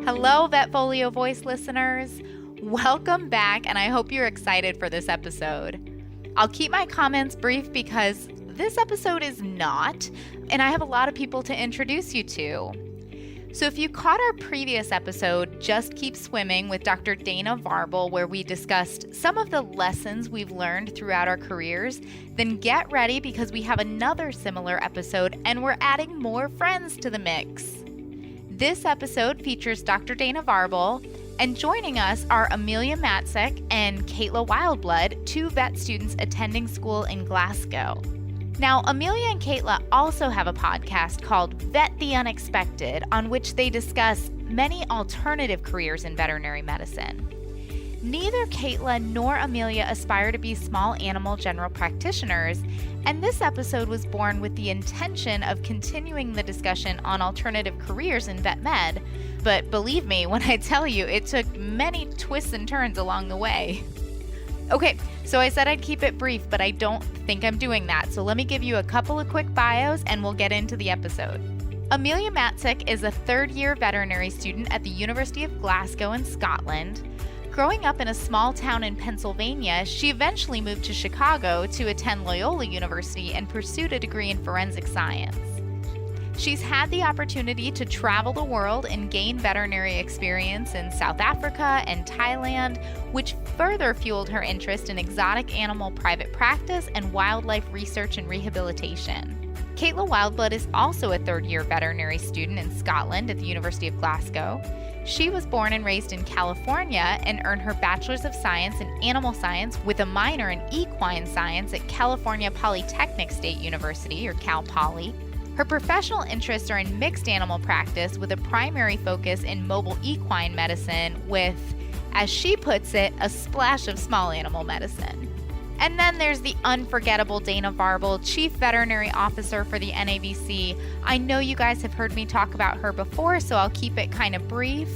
Hello, Vetfolio Voice listeners. Welcome back, and I hope you're excited for this episode. I'll keep my comments brief because this episode is not, and I have a lot of people to introduce you to. So if you caught our previous episode, Just Keep Swimming with Dr. Dana Varble, where we discussed some of the lessons we've learned throughout our careers, then get ready because we have another similar episode and we're adding more friends to the mix. This episode features Dr. Dana Varble, and joining us are Amelia Matczak and Kaitla Wildblood, two vet students attending school in Glasgow. Now, Amelia and Kaitla also have a podcast called Vet the Unexpected, on which they discuss many alternative careers in veterinary medicine. Neither Kaitla nor Amelia aspire to be small animal general practitioners, and this episode was born with the intention of continuing the discussion on alternative careers in vet med. But believe me when I tell you, it took many twists and turns along the way. Okay, so I said I'd keep it brief, but I don't think I'm doing that. So let me give you a couple of quick bios and we'll get into the episode. Amelia Matczak is a third-year veterinary student at the University of Glasgow in Scotland. Growing up in a small town in Pennsylvania, she eventually moved to Chicago to attend Loyola University and pursued a degree in forensic science. She's had the opportunity to travel the world and gain veterinary experience in South Africa and Thailand, which further fueled her interest in exotic animal private practice and wildlife research and rehabilitation. Kaitla Wildblood is also a third-year veterinary student in Scotland at the University of Glasgow. She was born and raised in California and earned her Bachelor's of Science in Animal Science with a minor in Equine Science at California Polytechnic State University, or Cal Poly. Her professional interests are in mixed animal practice with a primary focus in mobile equine medicine with, as she puts it, a splash of small animal medicine. And then there's the unforgettable Dana Varble, Chief Veterinary Officer for the NAVC. I know you guys have heard me talk about her before, so I'll keep it kind of brief.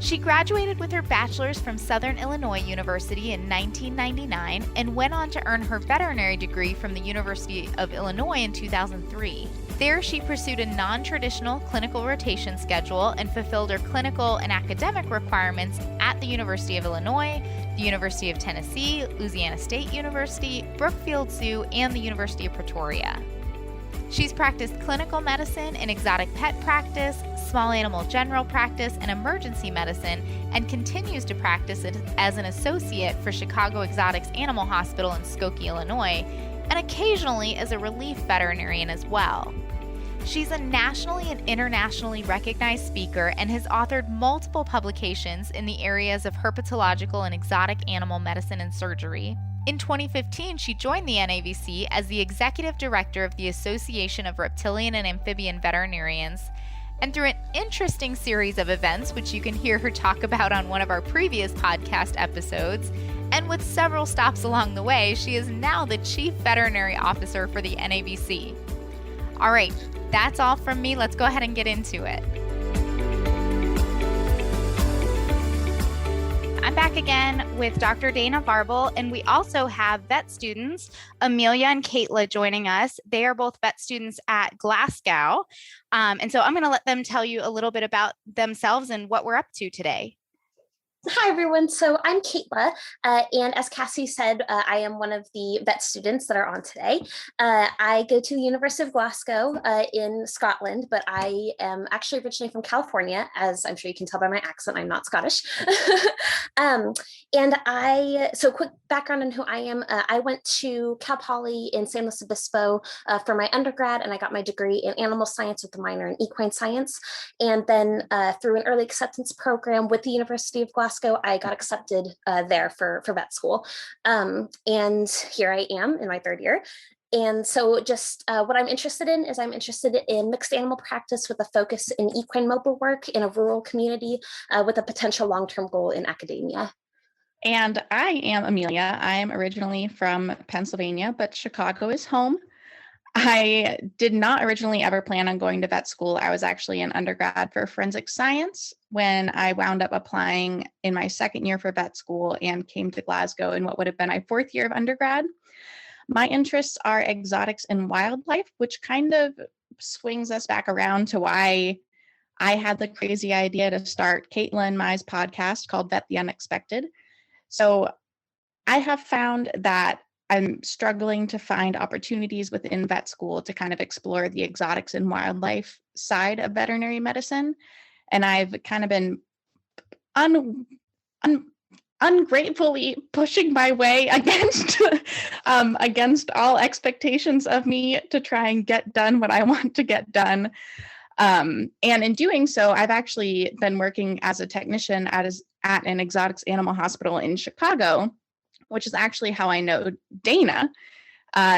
She graduated with her bachelor's from Southern Illinois University in 1999 and went on to earn her veterinary degree from the University of Illinois in 2003. There, she pursued a non-traditional clinical rotation schedule and fulfilled her clinical and academic requirements at the University of Illinois, the University of Tennessee, Louisiana State University, Brookfield Zoo, and the University of Pretoria. She's practiced clinical medicine and exotic pet practice, small animal general practice, and emergency medicine, and continues to practice it as an associate for Chicago Exotics Animal Hospital in Skokie, Illinois, and occasionally as a relief veterinarian as well. She's a nationally and internationally recognized speaker and has authored multiple publications in the areas of herpetological and exotic animal medicine and surgery. In 2015, she joined the NAVC as the executive director of the Association of Reptilian and Amphibian Veterinarians. And through an interesting series of events, which you can hear her talk about on one of our previous podcast episodes, and with several stops along the way, she is now the Chief Veterinary Officer for the NAVC. All right, that's all from me. Let's go ahead and get into it. I'm back again with Dr. Dana Varble, and we also have vet students, Amelia and Kaitla, joining us. They are both vet students at Glasgow. And so I'm going to let them tell you a little bit about themselves and what we're up to today. Hi, everyone. So I'm Kaitla, and as Cassi said, I am one of the vet students that are on today. I go to the University of Glasgow in Scotland, but I am actually originally from California, as I'm sure you can tell by my accent, I'm not Scottish. So quick background on who I am. I went to Cal Poly in San Luis Obispo for my undergrad, and I got my degree in animal science with a minor in equine science. And then through an early acceptance program with the University of Glasgow, I got accepted there for vet school. And here I am in my third year. And so just what I'm interested in is I'm interested in mixed animal practice with a focus in equine mobile work in a rural community with a potential long-term goal in academia. And I am Amelia. I'm originally from Pennsylvania, but Chicago is home. I did not originally ever plan on going to vet school. I was actually an undergrad for forensic science when I wound up applying in my second year for vet school and came to Glasgow in what would have been my fourth year of undergrad. My interests are exotics and wildlife, which kind of swings us back around to why I had the crazy idea to start Kaitla and Mai's podcast called Vet the Unexpected. So I have found that I'm struggling to find opportunities within vet school to kind of explore the exotics and wildlife side of veterinary medicine. And I've kind of been ungratefully pushing my way against all expectations of me to try and get done what I want to get done. And in doing so, I've actually been working as a technician at an exotics animal hospital in Chicago, which is actually how I know Dana.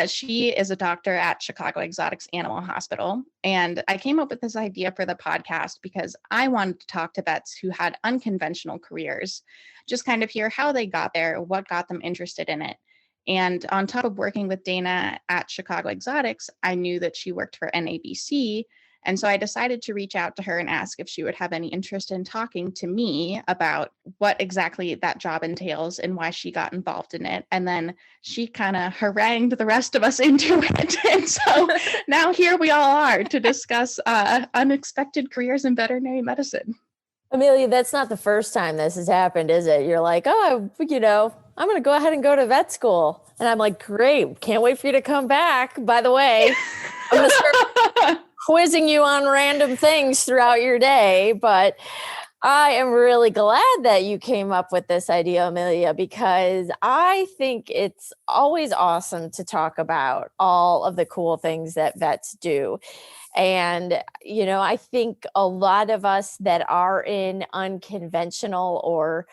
She is a doctor at Chicago Exotics Animal Hospital. And I came up with this idea for the podcast because I wanted to talk to vets who had unconventional careers, just kind of hear how they got there, what got them interested in it. And on top of working with Dana at Chicago Exotics, I knew that she worked for NABC. And so I decided to reach out to her and ask if she would have any interest in talking to me about what exactly that job entails and why she got involved in it. And then she kind of harangued the rest of us into it. And so now here we all are to discuss unexpected careers in veterinary medicine. Amelia, that's not the first time this has happened, is it? You're like, oh, I'm going to go ahead and go to vet school. And I'm like, great. Can't wait for you to come back. By the way, I'm going to start quizzing you on random things throughout your day. But I am really glad that you came up with this idea, Amelia, because I think it's always awesome to talk about all of the cool things that vets do. And, I think a lot of us that are in unconventional or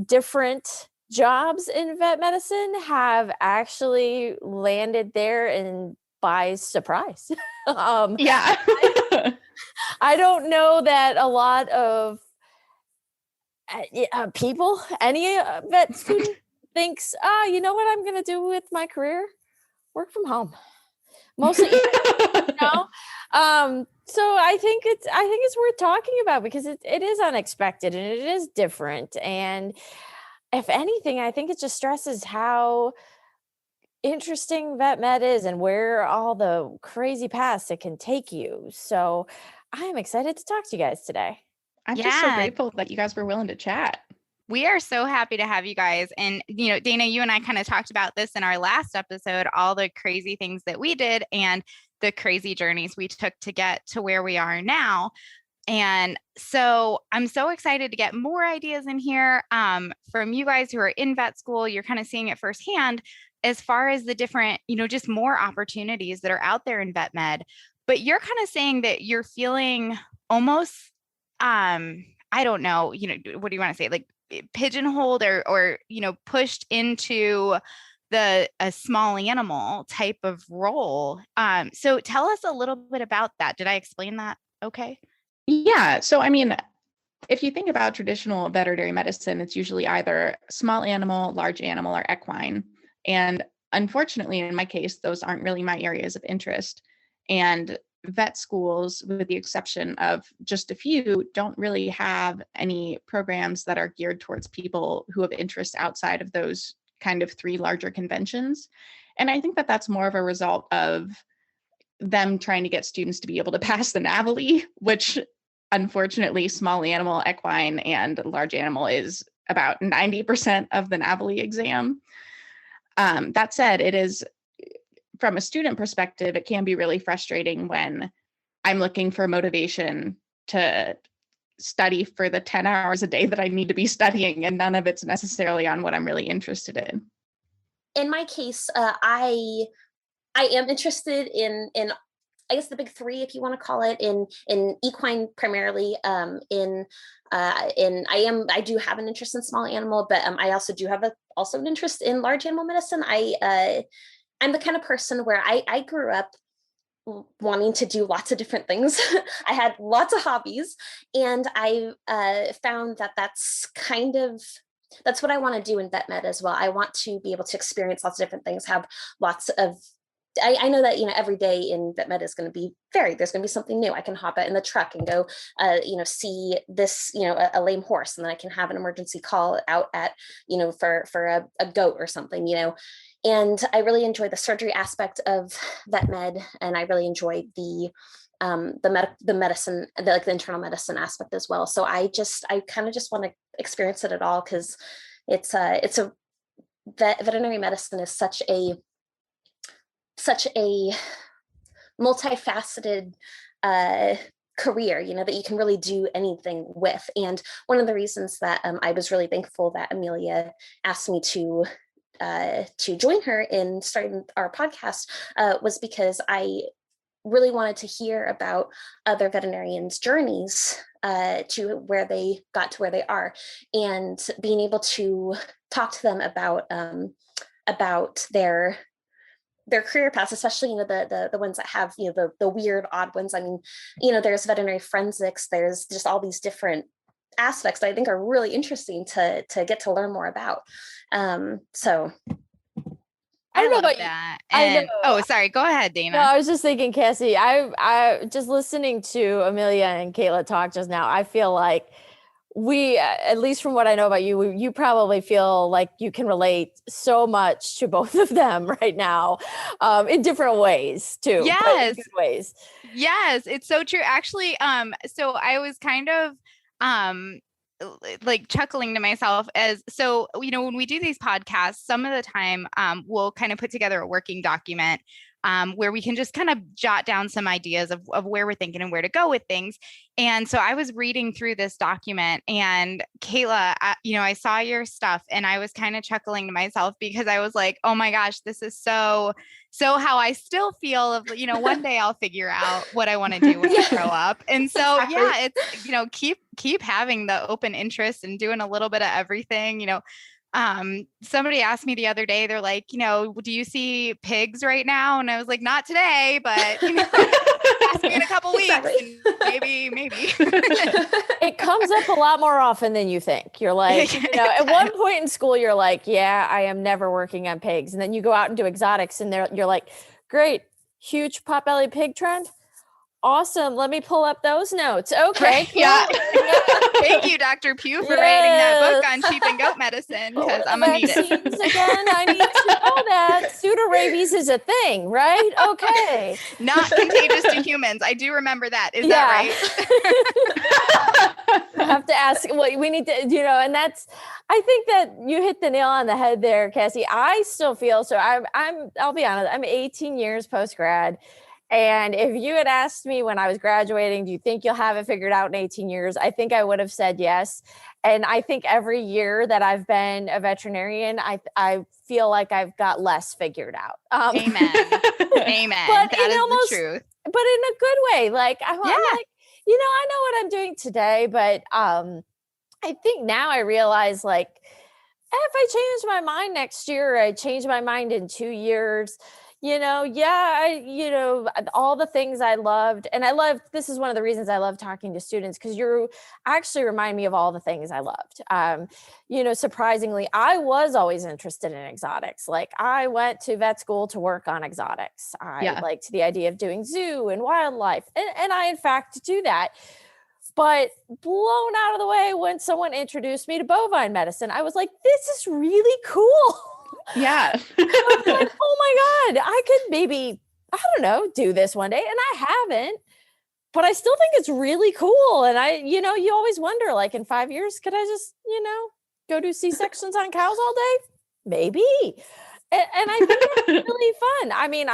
different jobs in vet medicine have actually landed there and by surprise. Yeah. I don't know that a lot of people, any vet student thinks, you know what I'm going to do with my career? Work from home. Mostly, so I think it's worth talking about because it is unexpected and it is different. And if anything, I think it just stresses how interesting vet med is and where all the crazy paths it can take you. So I am excited to talk to you guys today. I'm just so grateful that you guys were willing to chat. We are so happy to have you guys. And, Dana, you and I kind of talked about this in our last episode, all the crazy things that we did and the crazy journeys we took to get to where we are now. And so I'm so excited to get more ideas in here from you guys who are in vet school. You're kind of seeing it firsthand as far as the different, just more opportunities that are out there in vet med. But you're kind of saying that you're feeling almost, I don't know, what do you want to say? Like pigeonholed or pushed into a small animal type of role. So tell us a little bit about that. Did I explain that okay? Yeah. So, if you think about traditional veterinary medicine, it's usually either small animal, large animal, or equine. And unfortunately, in my case, those aren't really my areas of interest. And vet schools, with the exception of just a few, don't really have any programs that are geared towards people who have interests outside of those kind of three larger conventions. And I think that that's more of a result of them trying to get students to be able to pass the NAVLE, which unfortunately small animal, equine, and large animal is about 90% of the NAVLE exam. That said, it is, from a student perspective, it can be really frustrating when I'm looking for motivation to study for the 10 hours a day that I need to be studying, and none of it's necessarily on what I'm really interested in. In my case, I am interested in I guess the big three, if you want to call it, in equine primarily. I do have an interest in small animal, but I also do have also an interest in large animal medicine. I'm the kind of person where I grew up wanting to do lots of different things. I had lots of hobbies, and I found that that's what I want to do in vet med as well. I want to be able to experience lots of different things, have lots of, I know that, every day in vet med is going to be varied. There's going to be something new. I can hop out in the truck and go, see this, a lame horse, and then I can have an emergency call out at, for a goat or something, And I really enjoy the surgery aspect of vet med, and I really enjoy the the medicine, the internal medicine aspect as well. So I kind of just want to experience it at all, because veterinary medicine is such a multifaceted career, that you can really do anything with. And one of the reasons that I was really thankful that Amelia asked me to join her in starting our podcast was because I really wanted to hear about other veterinarians' journeys to where they got to where they are, and being able to talk to them about their career paths, especially the ones that have the weird, odd ones. I mean, there's veterinary forensics, there's just all these different aspects that I think are really interesting to get to learn more about. So I don't know love about that. I And know. oh, sorry, go ahead, Dana. No, I was just thinking, Cassie, I just listening to Amelia and Kaitla talk just now, I feel like we, at least from what I know about you, you probably feel like you can relate so much to both of them right now, in different ways too. But in Yes. good ways. Yes, it's so true. Actually, so I was kind of like chuckling to myself when we do these podcasts, some of the time we'll kind of put together a working document where we can just kind of jot down some ideas of where we're thinking and where to go with things. And so I was reading through this document, and Kaitla, I saw your stuff and I was kind of chuckling to myself, because I was like, oh my gosh, this is so how I still feel of, one day I'll figure out what I want to do when I grow up. And so, yeah, it's, keep having the open interest and doing a little bit of everything. Somebody asked me the other day, they're like, do you see pigs right now? And I was like, not today, but ask me in a couple weeks, and maybe. It comes up a lot more often than you think. You're like, at one point in school, you're like, yeah, I am never working on pigs. And then you go out and do exotics, and you're like, great, huge potbelly pig trend. Awesome. Let me pull up those notes. Okay. Cool. Yeah. Thank you, Dr. Pugh, for writing that book on sheep and goat medicine, because I'm going to need it. Again, I need to know that pseudorabies is a thing, right? Okay. Not contagious to humans. I do remember that. Is that right? I have to ask what we need to, and that's, I think that you hit the nail on the head there, Cassie. I still feel, so I'll be honest, I'm 18 years post-grad. And if you had asked me when I was graduating, do you think you'll have it figured out in 18 years? I think I would have said yes. And I think every year that I've been a veterinarian, I feel like I've got less figured out. Amen. Amen. That is the truth. But in a good way. Like, I'm like, I know what I'm doing today, but I think now I realize, like, if I change my mind next year, or I change my mind in 2 years, all the things I loved, and this is one of the reasons I love talking to students, because you actually remind me of all the things I loved. Surprisingly, I was always interested in exotics. Like, I went to vet school to work on exotics. I liked the idea of doing zoo and wildlife, and I, in fact, do that. But blown out of the way when someone introduced me to bovine medicine, I was like, this is really cool. Yeah. I was like, oh my God, I could maybe, I don't know, do this one day. And I haven't, but I still think it's really cool. And you always wonder, like, in 5 years, could I just, go do C-sections on cows all day? Maybe. And I think it's really fun. I mean,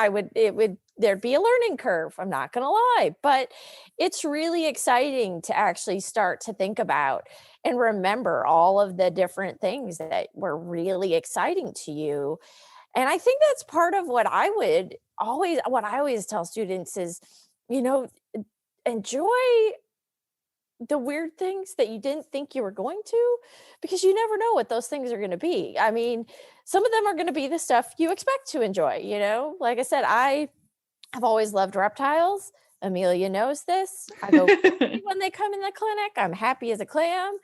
there'd be a learning curve, I'm not going to lie, but it's really exciting to actually start to think about and remember all of the different things that were really exciting to you. And I think that's part of what I always tell students is, enjoy the weird things that you didn't think you were going to, because you never know what those things are going to be. I mean, some of them are going to be the stuff you expect to enjoy, like I said, I've always loved reptiles. Amelia knows this. I go when they come in the clinic, I'm happy as a clam.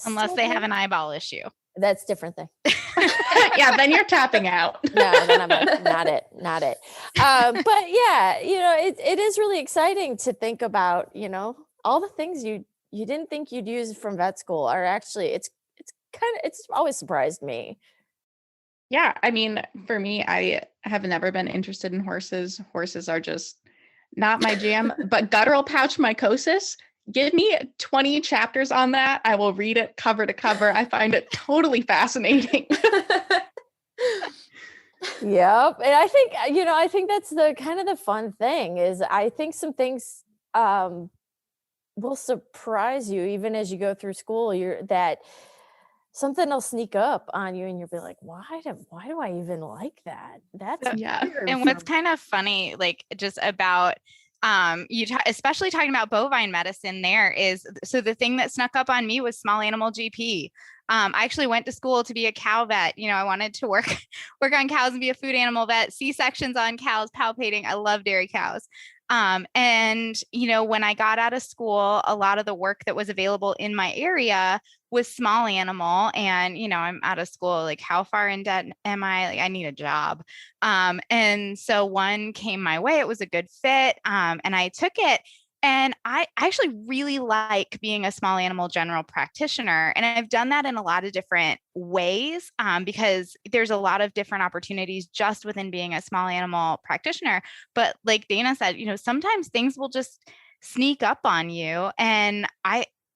Unless they have an eyeball issue. That's a different thing. Yeah, then you're tapping out. No, then I'm like, not it. But yeah, it is really exciting to think about, all the things you didn't think you'd use from vet school are actually, it's always surprised me. Yeah. I mean, for me, I have never been interested in horses. Horses are just not my jam, but guttural pouch mycosis. Give me 20 chapters on that. I will read it cover to cover. I find it totally fascinating. Yep. And I think that's the kind of the fun thing is I think some things will surprise you even as you go through school. That something will sneak up on you and you'll be like, why do I even like that? That's weird. And what's kind of funny, like just about especially talking about bovine medicine there is, so the thing that snuck up on me was small animal GP. I actually went to school to be a cow vet. I wanted to work on cows and be a food animal vet, C-sections on cows, palpating. I love dairy cows. And when I got out of school, a lot of the work that was available in my area was small animal. And, I'm out of school, like how far in debt am I? Like I need a job. And so one came my way. It was a good fit. And I took it. And I actually really like being a small animal general practitioner. And I've done that in a lot of different ways because there's a lot of different opportunities just within being a small animal practitioner. But like Dana said, sometimes things will just sneak up on you. And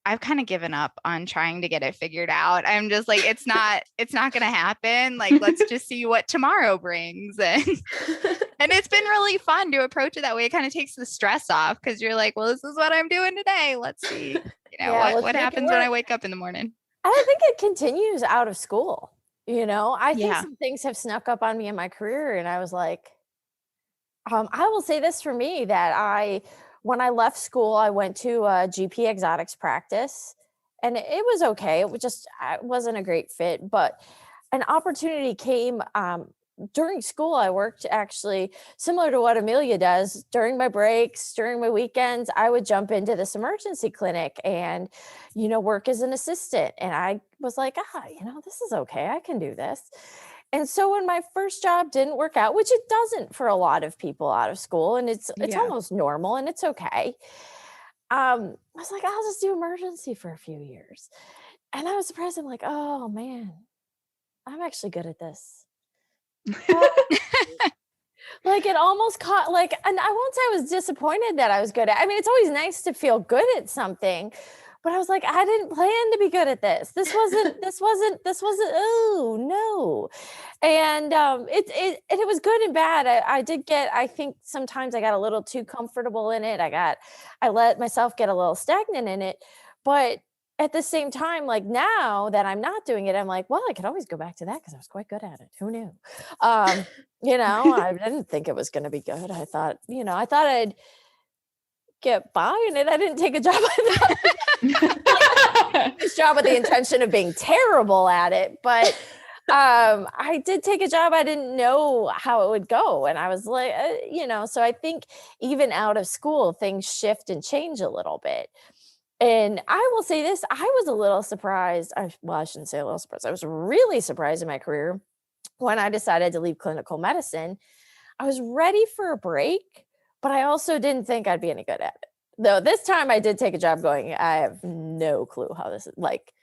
I've kind of given up on trying to get it figured out. I'm just like, it's not going to happen. Like, let's just see what tomorrow brings. And it's been really fun to approach it that way. It kind of takes the stress off because you're like, well, this is what I'm doing today. Let's see, what happens when I wake up in the morning. I think it continues out of school. I think some things have snuck up on me in my career. And I was like, I will say this for me that when I left school, I went to a GP exotics practice and it was okay. It wasn't a great fit, but an opportunity came during school. I worked actually similar to what Amelia does during my breaks, during my weekends. I would jump into this emergency clinic and, work as an assistant. And I was like, this is okay. I can do this. And so when my first job didn't work out, which it doesn't for a lot of people out of school, and it's almost normal and it's okay. I was like, I'll just do emergency for a few years. And I was surprised. I'm like, oh man, I'm actually good at this. Like it almost caught and I won't say I was disappointed that I was good at. I mean, it's always nice to feel good at something, but I was like, I didn't plan to be good at this. This wasn't, oh no. And it was good and bad. I think sometimes I got a little too comfortable in it. I let myself get a little stagnant in it, but at the same time, like now that I'm not doing it, I'm like, well, I could always go back to that because I was quite good at it. Who knew? I didn't think it was going to be good. I thought I'd get by in it. I didn't take a job. This job with the intention of being terrible at it, but I did take a job. I didn't know how it would go, and I was like, So I think even out of school, things shift and change a little bit. And I will say this, I was a little surprised. I shouldn't say a little surprised. I was really surprised in my career when I decided to leave clinical medicine. I was ready for a break, but I also didn't think I'd be any good at it. Though this time I did take a job going, I have no clue how this is, like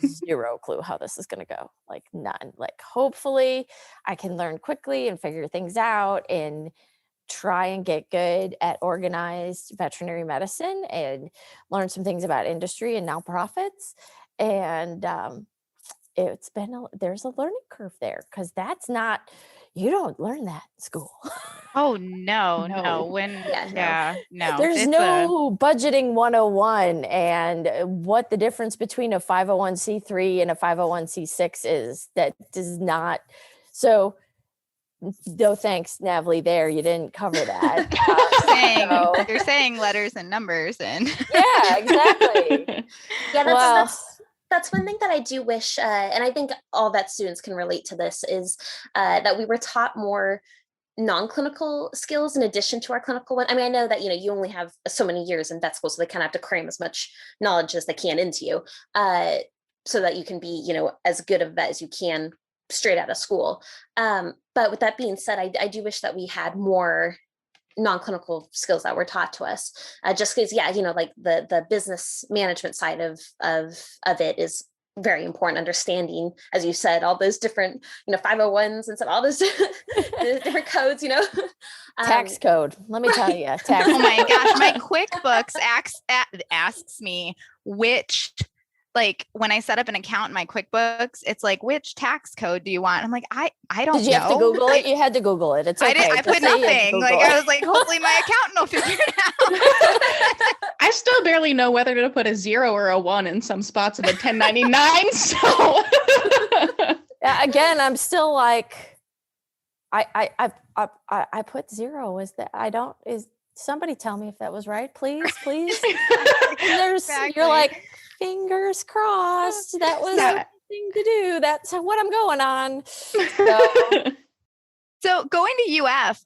zero clue how this is going to go. Like none. Like hopefully I can learn quickly and figure things out and try and get good at organized veterinary medicine and learn some things about industry and nonprofits. And there's a learning curve there because you don't learn that in school. Oh no. No. There's no budgeting 101 and what the difference between a 501c3 and a 501c6 is. That does not. So no thanks, Navely. There, you didn't cover that. You're saying letters and numbers, and yeah, exactly. Yeah, that's one thing that I do wish, and I think all vet students can relate to this, is that we were taught more non-clinical skills in addition to our clinical one. I mean, I know that you only have so many years in vet school, so they kind of have to cram as much knowledge as they can into you, so that you can be as good of a vet as you can straight out of school. But with that being said, I do wish that we had more non-clinical skills that were taught to us, just because like the business management side of it is very important, understanding, as you said, all those different, 501s and all those different codes, Tax code. Let me tell you, tax. Oh my gosh, my QuickBooks asks me which, like when I set up an account in my QuickBooks, it's like, which tax code do you want? I'm like, I don't know. Did you have to Google it? You had to Google it. It's okay. I put nothing. Like I was like, hopefully my accountant will figure it out. I still barely know whether to put a 0 or a 1 in some spots of a 1099. So again, I'm still like, I put 0. Is somebody tell me if that was right, please? You're like, fingers crossed. That was the thing to do. That's what I'm going on. So going to UF,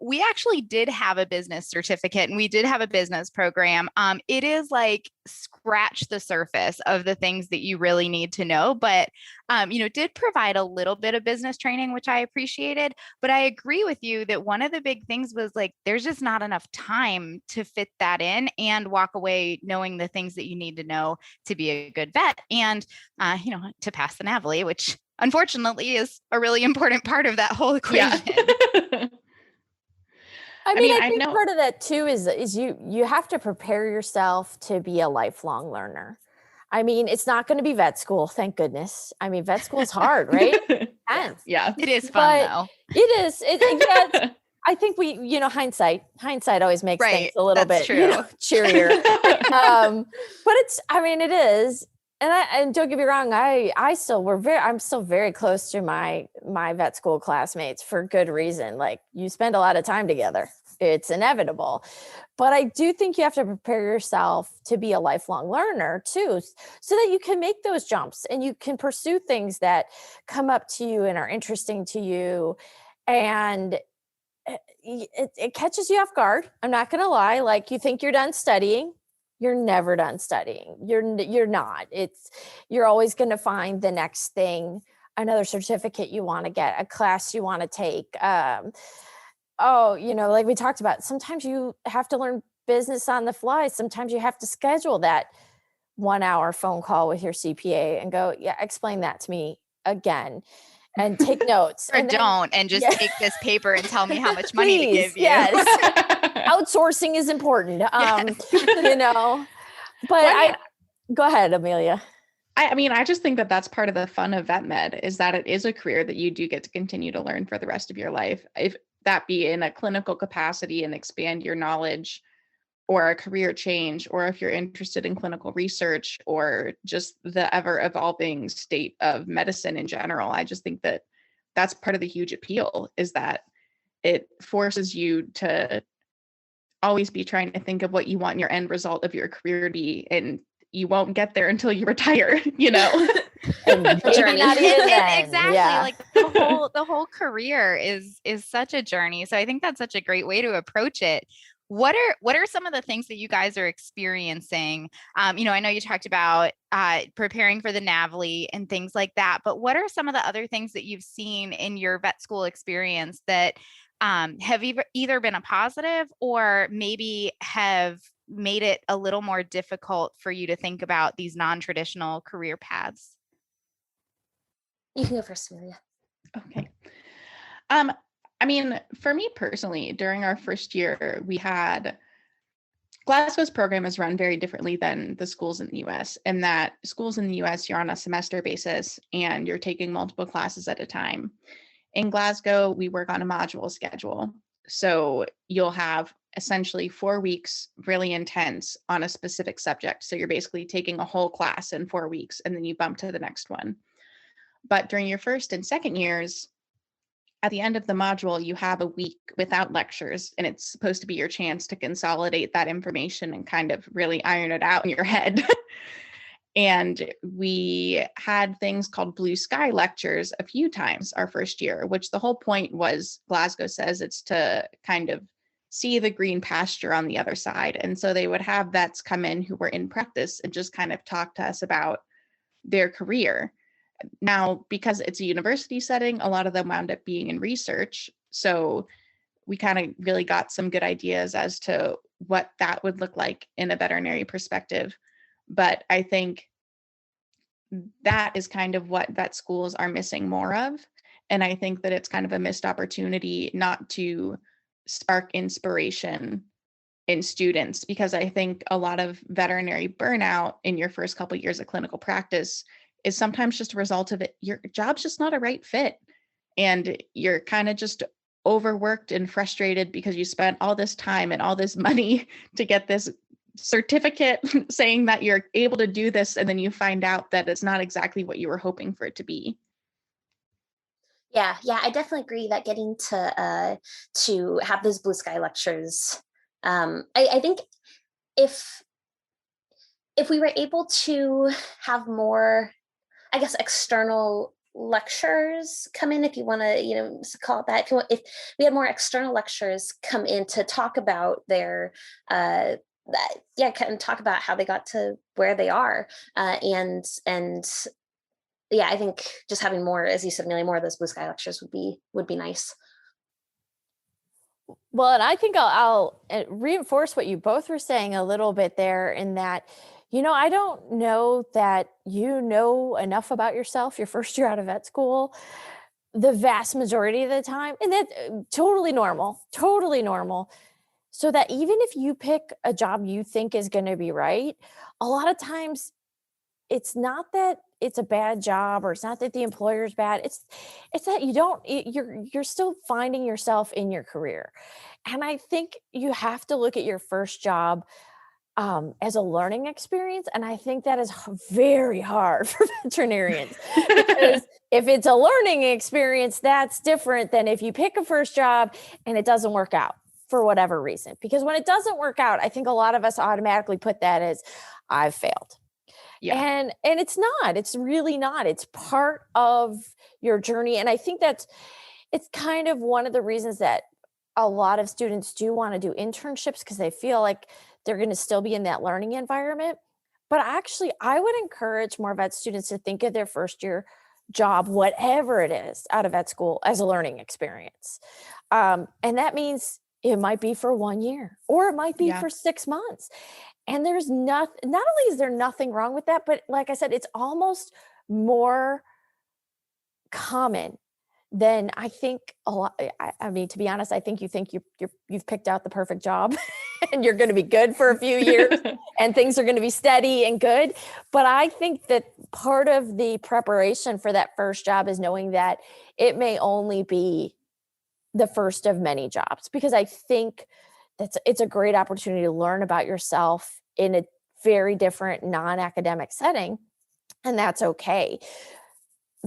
we actually did have a business certificate and we did have a business program. It is like scratch the surface of the things that you really need to know, but did provide a little bit of business training, which I appreciated. But I agree with you that one of the big things was like, there's just not enough time to fit that in and walk away knowing the things that you need to know to be a good vet and, to pass the NAVLE, which unfortunately is a really important part of that whole equation. Yeah. I think part of that too is you have to prepare yourself to be a lifelong learner. I mean, it's not going to be vet school, thank goodness. I mean, vet school is hard, right? Yeah. It is fun though. It is. I think hindsight always makes things a little bit cheerier. But it is. And don't get me wrong, I'm still very close to my vet school classmates for good reason. Like you spend a lot of time together. It's inevitable. But I do think you have to prepare yourself to be a lifelong learner too, so that you can make those jumps and you can pursue things that come up to you and are interesting to you. And it catches you off guard. I'm not going to lie. Like you think you're done studying. You're never done studying. You're not. You're always going to find the next thing, another certificate you want to get, a class you want to take. Like we talked about, sometimes you have to learn business on the fly. Sometimes you have to schedule that 1-hour phone call with your CPA and go, yeah, explain that to me again. And take notes. And just take this paper and tell me how much money to give you. Yes. Outsourcing is important. But go ahead, Amelia. I just think that that's part of the fun of vet med is that it is a career that you do get to continue to learn for the rest of your life. If that be in a clinical capacity and expand your knowledge, or a career change, or if you're interested in clinical research or just the ever evolving state of medicine in general. I just think that that's part of the huge appeal is that it forces you to always be trying to think of what you want your end result of your career to be. And you won't get there until you retire, Exactly. Yeah. Like the whole career is such a journey. So I think that's such a great way to approach it. What are some of the things that you guys are experiencing? I know you talked about preparing for the NAVLE and things like that, but what are some of the other things that you've seen in your vet school experience that have either been a positive or maybe have made it a little more difficult for you to think about these non-traditional career paths? You can go first, Amelia. Okay. For me personally, during our first year, we had Glasgow's program is run very differently than the schools in the US, in that schools in the US, you're on a semester basis and you're taking multiple classes at a time. In Glasgow, we work on a module schedule. So you'll have essentially 4 weeks really intense on a specific subject. So you're basically taking a whole class in 4 weeks and then you bump to the next one. But during your first and second years, at the end of the module, you have a week without lectures, and it's supposed to be your chance to consolidate that information and kind of really iron it out in your head. And we had things called blue sky lectures a few times our first year, which the whole point was, Glasgow says, it's to kind of see the green pasture on the other side. And so they would have vets come in who were in practice and just kind of talk to us about their career. Now, because it's a university setting, a lot of them wound up being in research. So we kind of really got some good ideas as to what that would look like in a veterinary perspective. But I think that is kind of what vet schools are missing more of. And I think that it's kind of a missed opportunity not to spark inspiration in students, because I think a lot of veterinary burnout in your first couple of years of clinical practice is sometimes just a result of it. Your job's just not a right fit. And you're kind of just overworked and frustrated because you spent all this time and all this money to get this certificate saying that you're able to do this. And then you find out that it's not exactly what you were hoping for it to be. Yeah, I definitely agree that getting to have those blue sky lectures, I think if we were able to have more, I guess, external lectures come in, if you want to, call it that, if we had more external lectures come in to talk about their, and talk about how they got to where they are, and yeah, I think just having more, as you said, Amelia, more of those blue sky lectures would be nice. Well, and I think I'll reinforce what you both were saying a little bit there, in that, I don't know that you know enough about yourself your first year out of vet school, the vast majority of the time. And that's totally normal, So that even if you pick a job you think is going to be right, a lot of times it's not that it's a bad job, or it's not that the employer's bad. It's that you're still finding yourself in your career. And I think you have to look at your first job as a learning experience. And I think that is very hard for veterinarians, because if it's a learning experience, that's different than if you pick a first job and it doesn't work out for whatever reason. Because when it doesn't work out, I think a lot of us automatically put that as, I've failed. Yeah. And it's not, it's really not. It's part of your journey. And I think it's kind of one of the reasons that a lot of students do want to do internships, because they feel like they're going to still be in that learning environment. But actually, I would encourage more vet students to think of their first year job, whatever it is, out of vet school, as a learning experience. And that means it might be for 1 year, or it might be for 6 months. And there's not only is there nothing wrong with that, but like I said, it's almost more common than I think a lot. I mean, to be honest, I think you've picked out the perfect job and you're going to be good for a few years and things are going to be steady and good. But I think that part of the preparation for that first job is knowing that it may only be the first of many jobs, because I think it's a great opportunity to learn about yourself in a very different non-academic setting. And that's okay.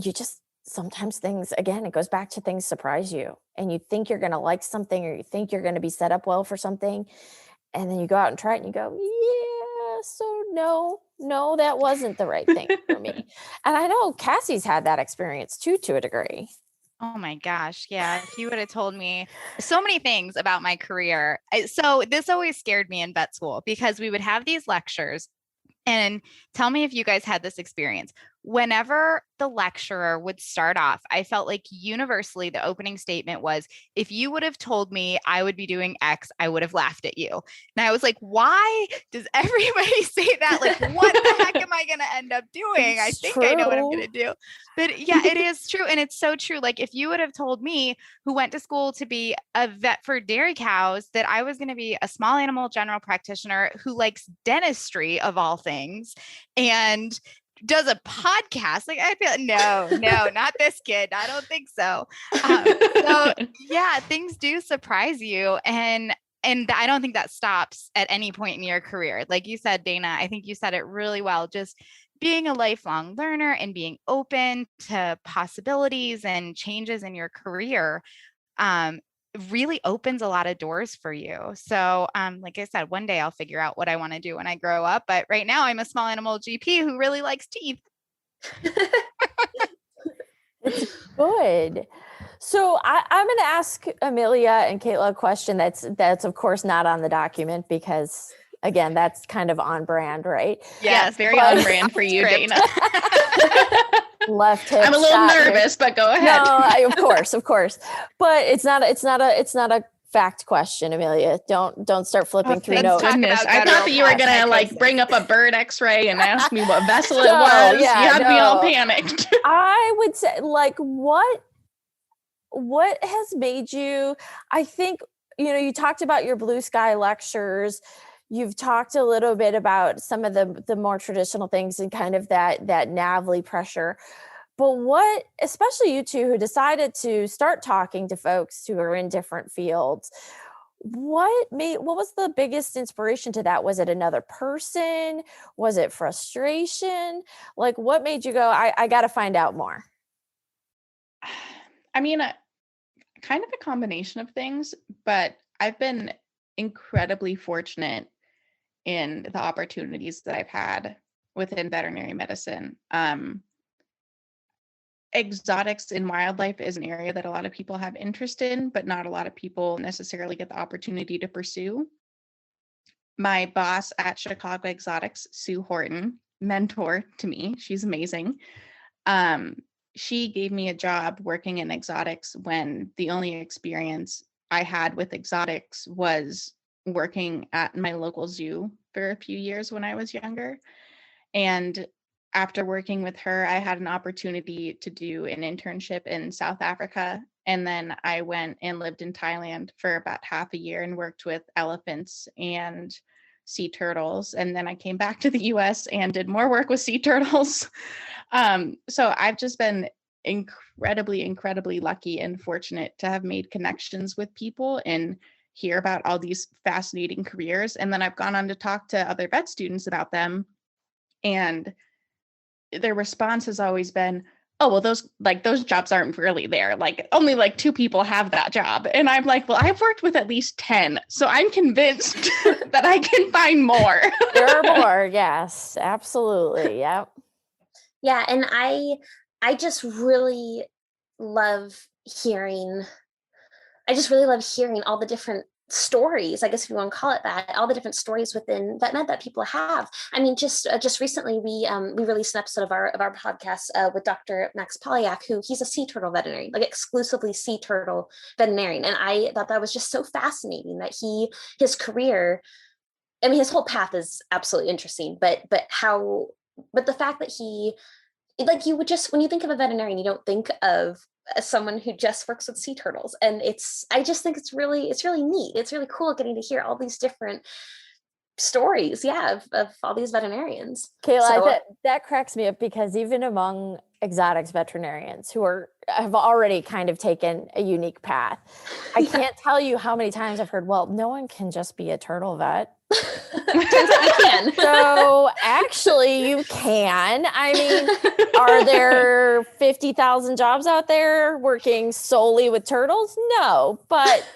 You just, sometimes things, again, it goes back to things surprise you, and you think you're going to like something, or you think you're going to be set up well for something. And then you go out and try it and you go, yeah, so no, that wasn't the right thing for me. And I know Cassie's had that experience too, to a degree. Oh my gosh. Yeah. If you would have told me so many things about my career. So this always scared me in vet school, because we would have these lectures, and tell me if you guys had this experience. Whenever the lecturer would start off, I felt like universally the opening statement was, if you would have told me I would be doing X, I would have laughed at you. And I was like, why does everybody say that? Like, what the heck am I going to end up doing? I think I know what I'm going to do. But yeah, it is true. And it's so true. Like, if you would have told me, who went to school to be a vet for dairy cows, that I was going to be a small animal general practitioner who likes dentistry of all things and does a podcast, like, I feel no, not this kid. I don't think so. So yeah, things do surprise you. And I don't think that stops at any point in your career. Like you said, Dana, I think you said it really well. Just being a lifelong learner and being open to possibilities and changes in your career really opens a lot of doors for you. So like I said, one day I'll figure out what I want to do when I grow up. But right now I'm a small animal GP who really likes teeth. It's good. So I'm going to ask Amelia and Kaitla a question that's of course not on the document, because again, that's kind of on brand, right? Yes, very on brand for you, Dana. Left hip. I'm a little nervous, but go ahead. No, of course. But it's not a fact question, Amelia. Don't start flipping through notes. Goodness. I thought that you were gonna like bring up a bird X-ray and ask me what vessel it No, was. yeah, you had me no. all panicked. I would say, like, what has made you, I think, you talked about your blue sky lectures. You've talked a little bit about some of the more traditional things and kind of that NAVLE pressure. But what, especially you two who decided to start talking to folks who are in different fields, what was the biggest inspiration to that? Was it another person? Was it frustration? Like, what made you go, I got to find out more? I mean, kind of a combination of things, but I've been incredibly fortunate in the opportunities that I've had within veterinary medicine. Exotics in wildlife is an area that a lot of people have interest in, but not a lot of people necessarily get the opportunity to pursue. My boss at Chicago Exotics, Sue Horton, mentor to me, she's amazing. She gave me a job working in exotics when the only experience I had with exotics was working at my local zoo for a few years when I was younger. And after working with her, I had an opportunity to do an internship in South Africa. And then I went and lived in Thailand for about half a year and worked with elephants and sea turtles. And then I came back to the US and did more work with sea turtles. So I've just been incredibly lucky and fortunate to have made connections with people and hear about all these fascinating careers. And then I've gone on to talk to other vet students about them. And their response has always been, oh, well, those jobs aren't really there. Like only like 2 people have that job. And I'm like, well, I've worked with at least 10. So I'm convinced that I can find more. There are more. Yes, absolutely. Yep. Yeah. And I just really love hearing all the different stories, I guess if you want to call it that, all the different stories within VetMed that people have. I mean, just recently we released an episode of our podcast with Dr. Max Polyak, who he's a sea turtle veterinarian, like exclusively sea turtle veterinarian. And I thought that was just so fascinating that his career, I mean, his whole path is absolutely interesting, but the fact that he, like, you would just, when you think of a veterinarian, you don't think of someone who just works with sea turtles. And I just think it's really neat. It's really cool getting to hear all these different stories, of all these veterinarians. Kaitla, that cracks me up, because even among exotics veterinarians who have already kind of taken a unique path, I can't tell you how many times I've heard, well, no one can just be a turtle vet. Turns out you can. So actually you can. I mean, are there 50,000 jobs out there working solely with turtles? No, but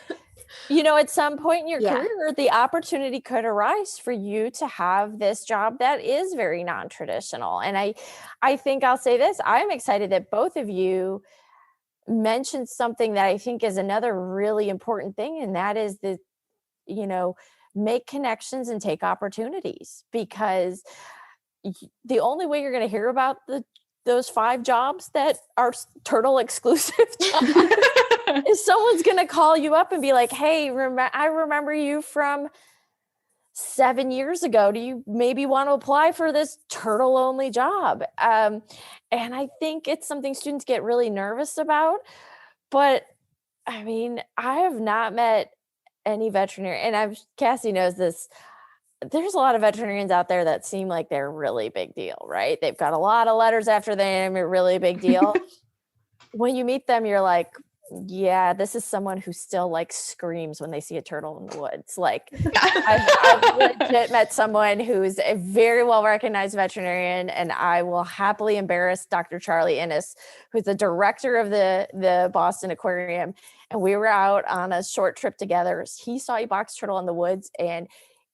at some point in your career, the opportunity could arise for you to have this job that is very non-traditional. And I think I'll say this, I'm excited that both of you mentioned something that I think is another really important thing. And that is that, make connections and take opportunities, because the only way you're going to hear about those 5 jobs that are turtle exclusive jobs is someone's going to call you up and be like, hey, I remember you from 7 years ago. Do you maybe want to apply for this turtle only job? And I think it's something students get really nervous about. But I mean, I have not met any veterinary, and Cassie knows this. There's a lot of veterinarians out there that seem like they're a really big deal, right? They've got a lot of letters after their name, a really big deal. When you meet them, you're like, yeah, this is someone who still like screams when they see a turtle in the woods. Like I've legit met someone who's a very well-recognized veterinarian, and I will happily embarrass Dr. Charlie Innes, who's the director of the Boston Aquarium. And we were out on a short trip together. He saw a box turtle in the woods and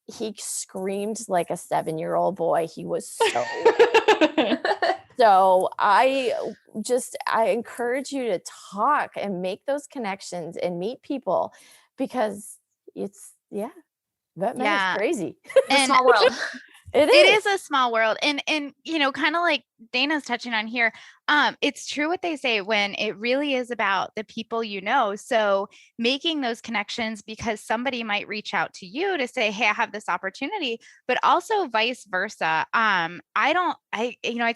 he screamed like a 7-year-old boy. He was so So I encourage you to talk and make those connections and meet people, because vet med is crazy. And small world. It is a small world. And kind of like Dana's touching on here, it's true what they say when it really is about the people So making those connections because somebody might reach out to you to say, hey, I have this opportunity, but also vice versa. I'd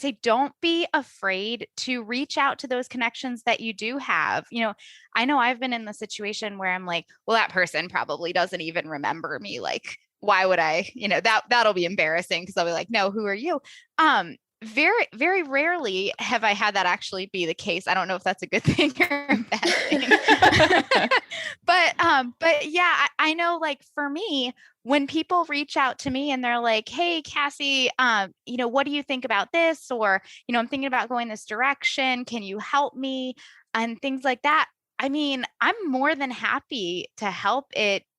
say don't be afraid to reach out to those connections that you do have. I know I've been in the situation where I'm like, well, that person probably doesn't even remember me. Like, why would I, that'll be embarrassing because I'll be like, no, who are you? Very, very rarely have I had that actually be the case. I don't know if that's a good thing or a bad thing. But yeah, I know, like, for me, when people reach out to me and they're like, hey, Cassie, what do you think about this? Or, I'm thinking about going this direction. Can you help me? And things like that. I mean, I'm more than happy to help.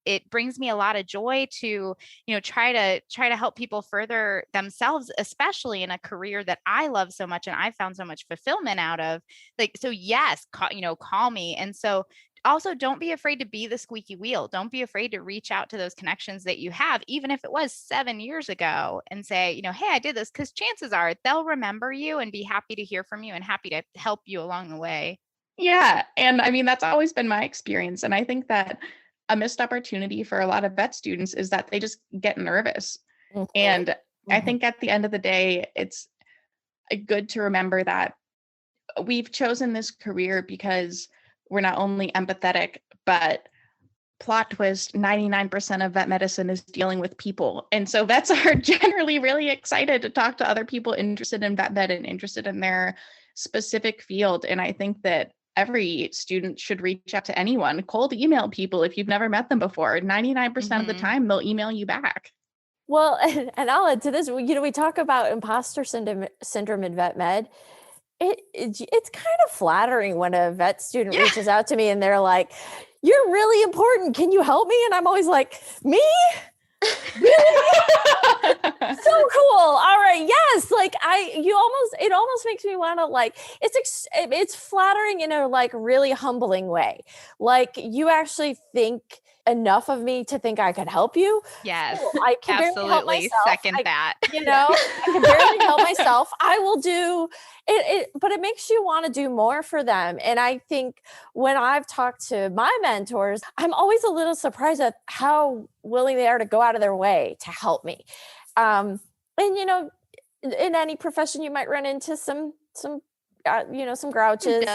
It brings me a lot of joy to, try to help people further themselves, especially in a career that I love so much and I found so much fulfillment out of. Like, so yes, call me. And so also don't be afraid to be the squeaky wheel. Don't be afraid to reach out to those connections that you have, even if it was 7 years ago, and say, hey, I did this, because chances are they'll remember you and be happy to hear from you and happy to help you along the way. Yeah. And I mean, that's always been my experience. And I think that a missed opportunity for a lot of vet students is that they just get nervous. Mm-hmm. And I think at the end of the day, it's good to remember that we've chosen this career because we're not only empathetic, but plot twist, 99% of vet medicine is dealing with people. And so vets are generally really excited to talk to other people interested in vet med and interested in their specific field. And I think that every student should reach out to anyone, cold email people if you've never met them before. 99% of the time, they'll email you back. Well, and I'll add to this, we talk about imposter syndrome in vet med. It's kind of flattering when a vet student reaches out to me and they're like, you're really important. Can you help me? And I'm always like, me? Really? So cool. All right. Yes. Like it almost makes me want to, like, it's flattering in a like really humbling way. Like, you actually think enough of me to think I could help you. Yes. Cool. I can barely help myself. Second that. I can barely help myself. I will do it, but it makes you want to do more for them. And I think when I've talked to my mentors, I'm always a little surprised at how willing they are to go out of their way to help me. And in any profession, you might run into some grouches.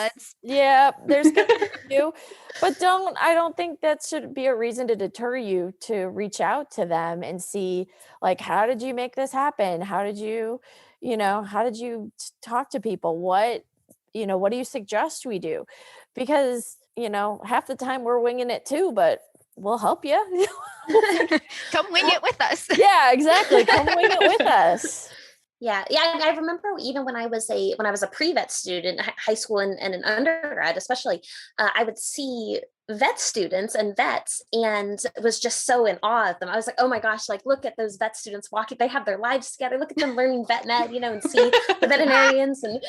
Yeah, there's gonna be you, but I don't think that should be a reason to deter you to reach out to them and see, like, how did you make this happen? How did you talk to people? What do you suggest we do? Because, half the time we're winging it too, but we'll help you. Come wing it with us. Yeah, exactly. Come wing it with us. Yeah. I remember even when I was a pre-vet student, high school and an undergrad, especially, I would see vet students and vets and was just so in awe of them. I was like, oh my gosh, like, look at those vet students walking. They have their lives together. Look at them learning vet med, and see the veterinarians. And,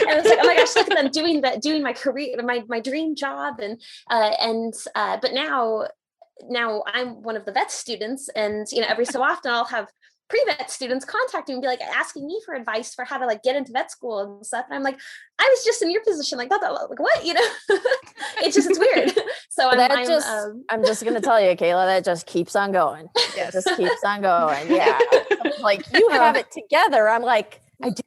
and I was like, oh my gosh, look at them doing my career, my dream job. But now I'm one of the vet students, and, every so often I'll have pre-vet students contact me and be like asking me for advice for how to, like, get into vet school and stuff. And I'm like, I was just in your position, like, like what, it's weird. So I'm just gonna tell you, Kayla, that just keeps on going. Yes. It just keeps on going. Yeah. Like, you have it together. I'm like, I do.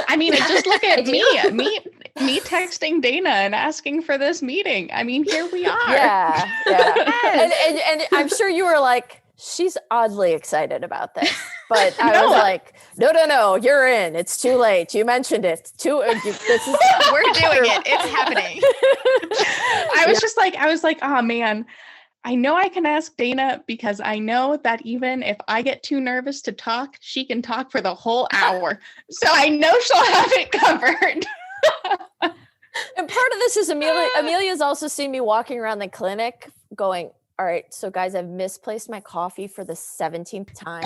I mean, just look at me texting Dana and asking for this meeting. I mean, here we are. Yeah. Yes. And I'm sure you were like, she's oddly excited about this, but I was like, no, you're in. It's too late. You mentioned it. We're doing it. It's happening. I was like, oh man, I know I can ask Dana, because I know that even if I get too nervous to talk, she can talk for the whole hour. So I know she'll have it covered. And part of this is Amelia's also seen me walking around the clinic going, all right, so guys, I've misplaced my coffee for the 17th time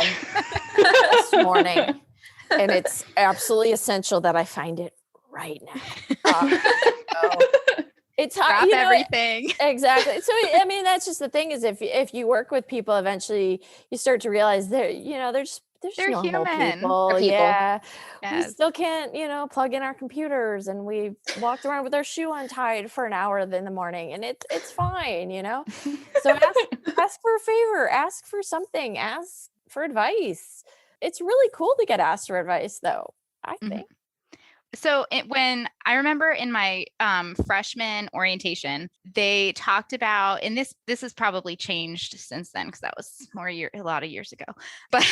this morning, and it's absolutely essential that I find it right now. It's hard, drop everything. Exactly. So, I mean, that's just the thing is if you work with people, eventually you start to realize they're They're normal human. people. They're people. Yeah. We Yes. still can't, plug in our computers, and we walked around with our shoe untied for an hour in the morning, and it's fine, So ask for a favor, ask for something, ask for advice. It's really cool to get asked for advice, though, I think. So when I remember in my freshman orientation, they talked about, and this has probably changed since then because that was a lot of years ago. But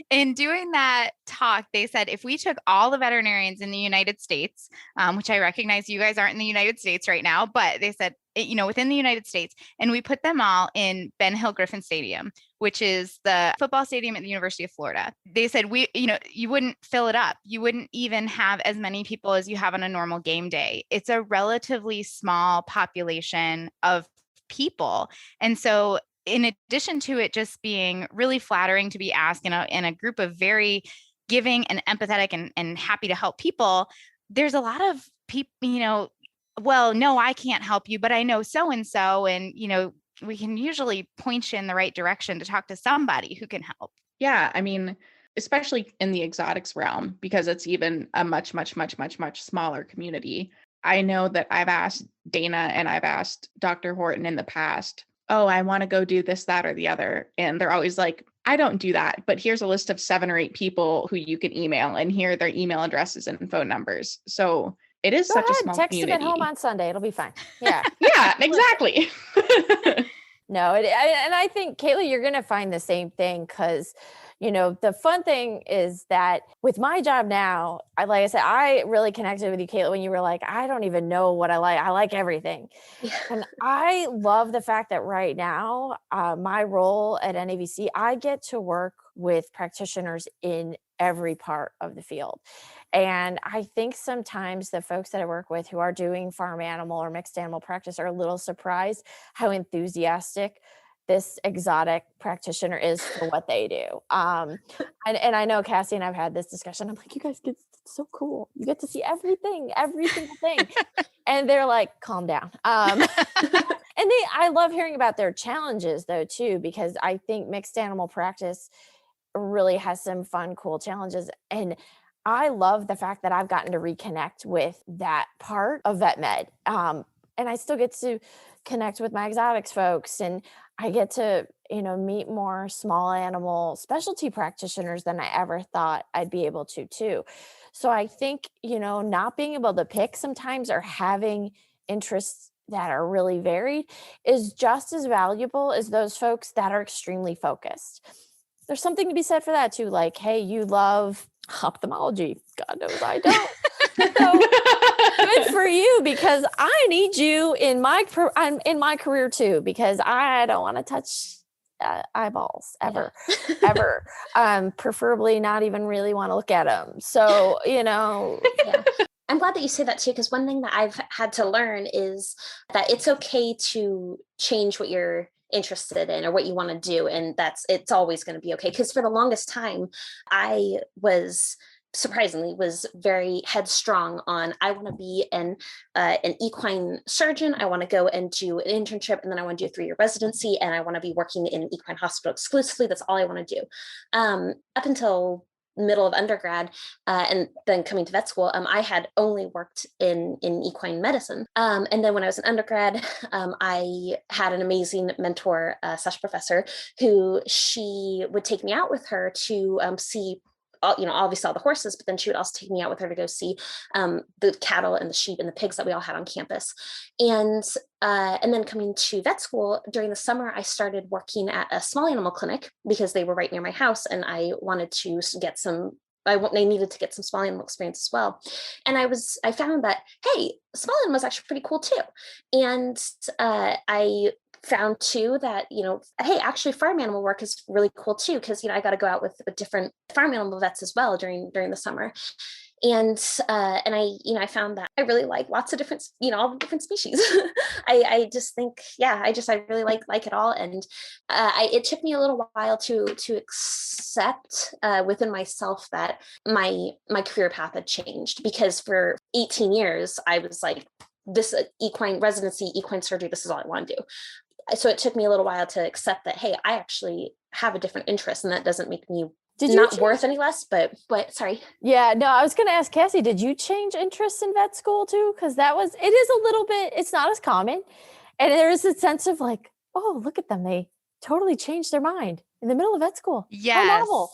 in doing that talk, they said if we took all the veterinarians in the United States, which I recognize you guys aren't in the United States right now, but they said, within the United States, and we put them all in Ben Hill Griffin Stadium, which is the football stadium at the University of Florida. They said you wouldn't fill it up. You wouldn't even have as many people as you have on a normal game day. It's a relatively small population of people. And so in addition to it just being really flattering to be asked in a group of very giving and empathetic and happy to help people, there's a lot of people, well, no, I can't help you, but I know so-and-so, and, we can usually point you in the right direction to talk to somebody who can help. Yeah. I mean, especially in the exotics realm, because it's even a much, much, much, much, much smaller community. I know that I've asked Dana and I've asked Dr. Horton in the past, oh, I want to go do this, that, or the other. And they're always like, I don't do that, but here's a list of 7 or 8 people who you can email, and here are their email addresses and phone numbers. So it is such a small Text community. them at home on Sunday. It'll be fine. Yeah. Yeah, exactly. No, and I think, Kaitla, you're going to find the same thing because, the fun thing is that with my job now, like I said, I really connected with you, Kaitla, when you were like, I don't even know what I like. I like everything. Yeah. And I love the fact that right now, my role at NAVC, I get to work with practitioners in every part of the field. And I think sometimes the folks that I work with who are doing farm animal or mixed animal practice are a little surprised how enthusiastic this exotic practitioner is for what they do. And I know Cassie and I've had this discussion. I'm like, you guys it's so cool. You get to see everything, every single thing. And they're like, calm down. And I love hearing about their challenges though, too, because I think mixed animal practice really has some fun, cool challenges. And I love the fact that I've gotten to reconnect with that part of vet med. And I still get to connect with my exotics folks, and I get to, meet more small animal specialty practitioners than I ever thought I'd be able to too. So I think, not being able to pick sometimes or having interests that are really varied is just as valuable as those folks that are extremely focused. There's something to be said for that too. Like, hey, you love ophthalmology. God knows I don't. So good for you, because I need you in my career too, because I don't want to touch eyeballs ever, ever. Preferably not even really want to look at them. So, Yeah. I'm glad that you say that too, because one thing that I've had to learn is that it's okay to change what you're interested in or what you want to do, and it's always going to be okay. Because for the longest time, I was very headstrong on, I want to be an equine surgeon. I want to go and do an internship, and then I want to do a 3-year residency, and I want to be working in an equine hospital exclusively. That's all I want to do. Up until middle of undergrad, and then coming to vet school, I had only worked in equine medicine. And then when I was an undergrad, I had an amazing mentor / professor who she would take me out with her to see, obviously all the horses, but then she would also take me out with her to go see the cattle and the sheep and the pigs that we all had on campus. And then coming to vet school during the summer, I started working at a small animal clinic because they were right near my house, and I wanted to get I needed to get some small animal experience as well. And I found that, hey, small animal is actually pretty cool too. And I found too that, hey, actually farm animal work is really cool too, because, I got to go out with different farm animal vets as well during the summer. And I found that I really like lots of different, all the different species. I just think, I really like it all. And it took me a little while to accept within myself that my career path had changed, because for 18 years I was like, this equine residency, equine surgery, this is all I want to do. So it took me a little while to accept that, hey, I actually have a different interest, and that doesn't make me not worth any less, but sorry. Yeah, no, I was going to ask Cassie, did you change interests in vet school too? Because it is a little bit, it's not as common. And there is a sense of like, oh, look at them. They totally changed their mind in the middle of vet school. Yes. How novel.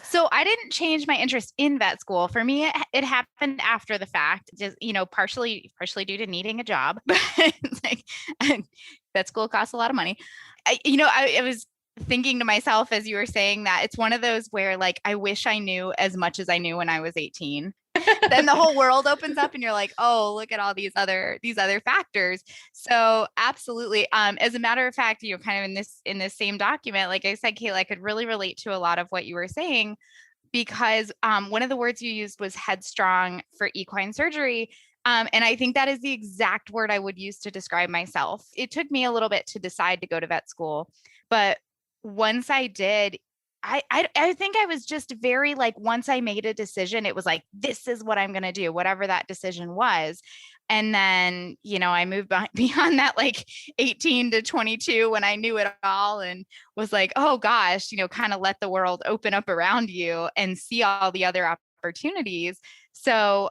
So I didn't change my interest in vet school. For me, it happened after the fact, just, partially due to needing a job. But it's like, vet school costs a lot of money. I was thinking to myself as you were saying that, it's one of those where like, I wish I knew as much as I knew when I was 18. Then the whole world opens up and you're like, oh, look at all these other factors. So absolutely. As a matter of fact, kind of in this same document, like I said, Kaitla, I could really relate to a lot of what you were saying, because one of the words you used was headstrong for equine surgery. And I think that is the exact word I would use to describe myself. It took me a little bit to decide to go to vet school, but once I did, I think I was just very like, once I made a decision, it was like, this is what I'm going to do, whatever that decision was. And then, I moved beyond that, like 18 to 22, when I knew it all and was like, oh gosh, kind of let the world open up around you and see all the other opportunities. So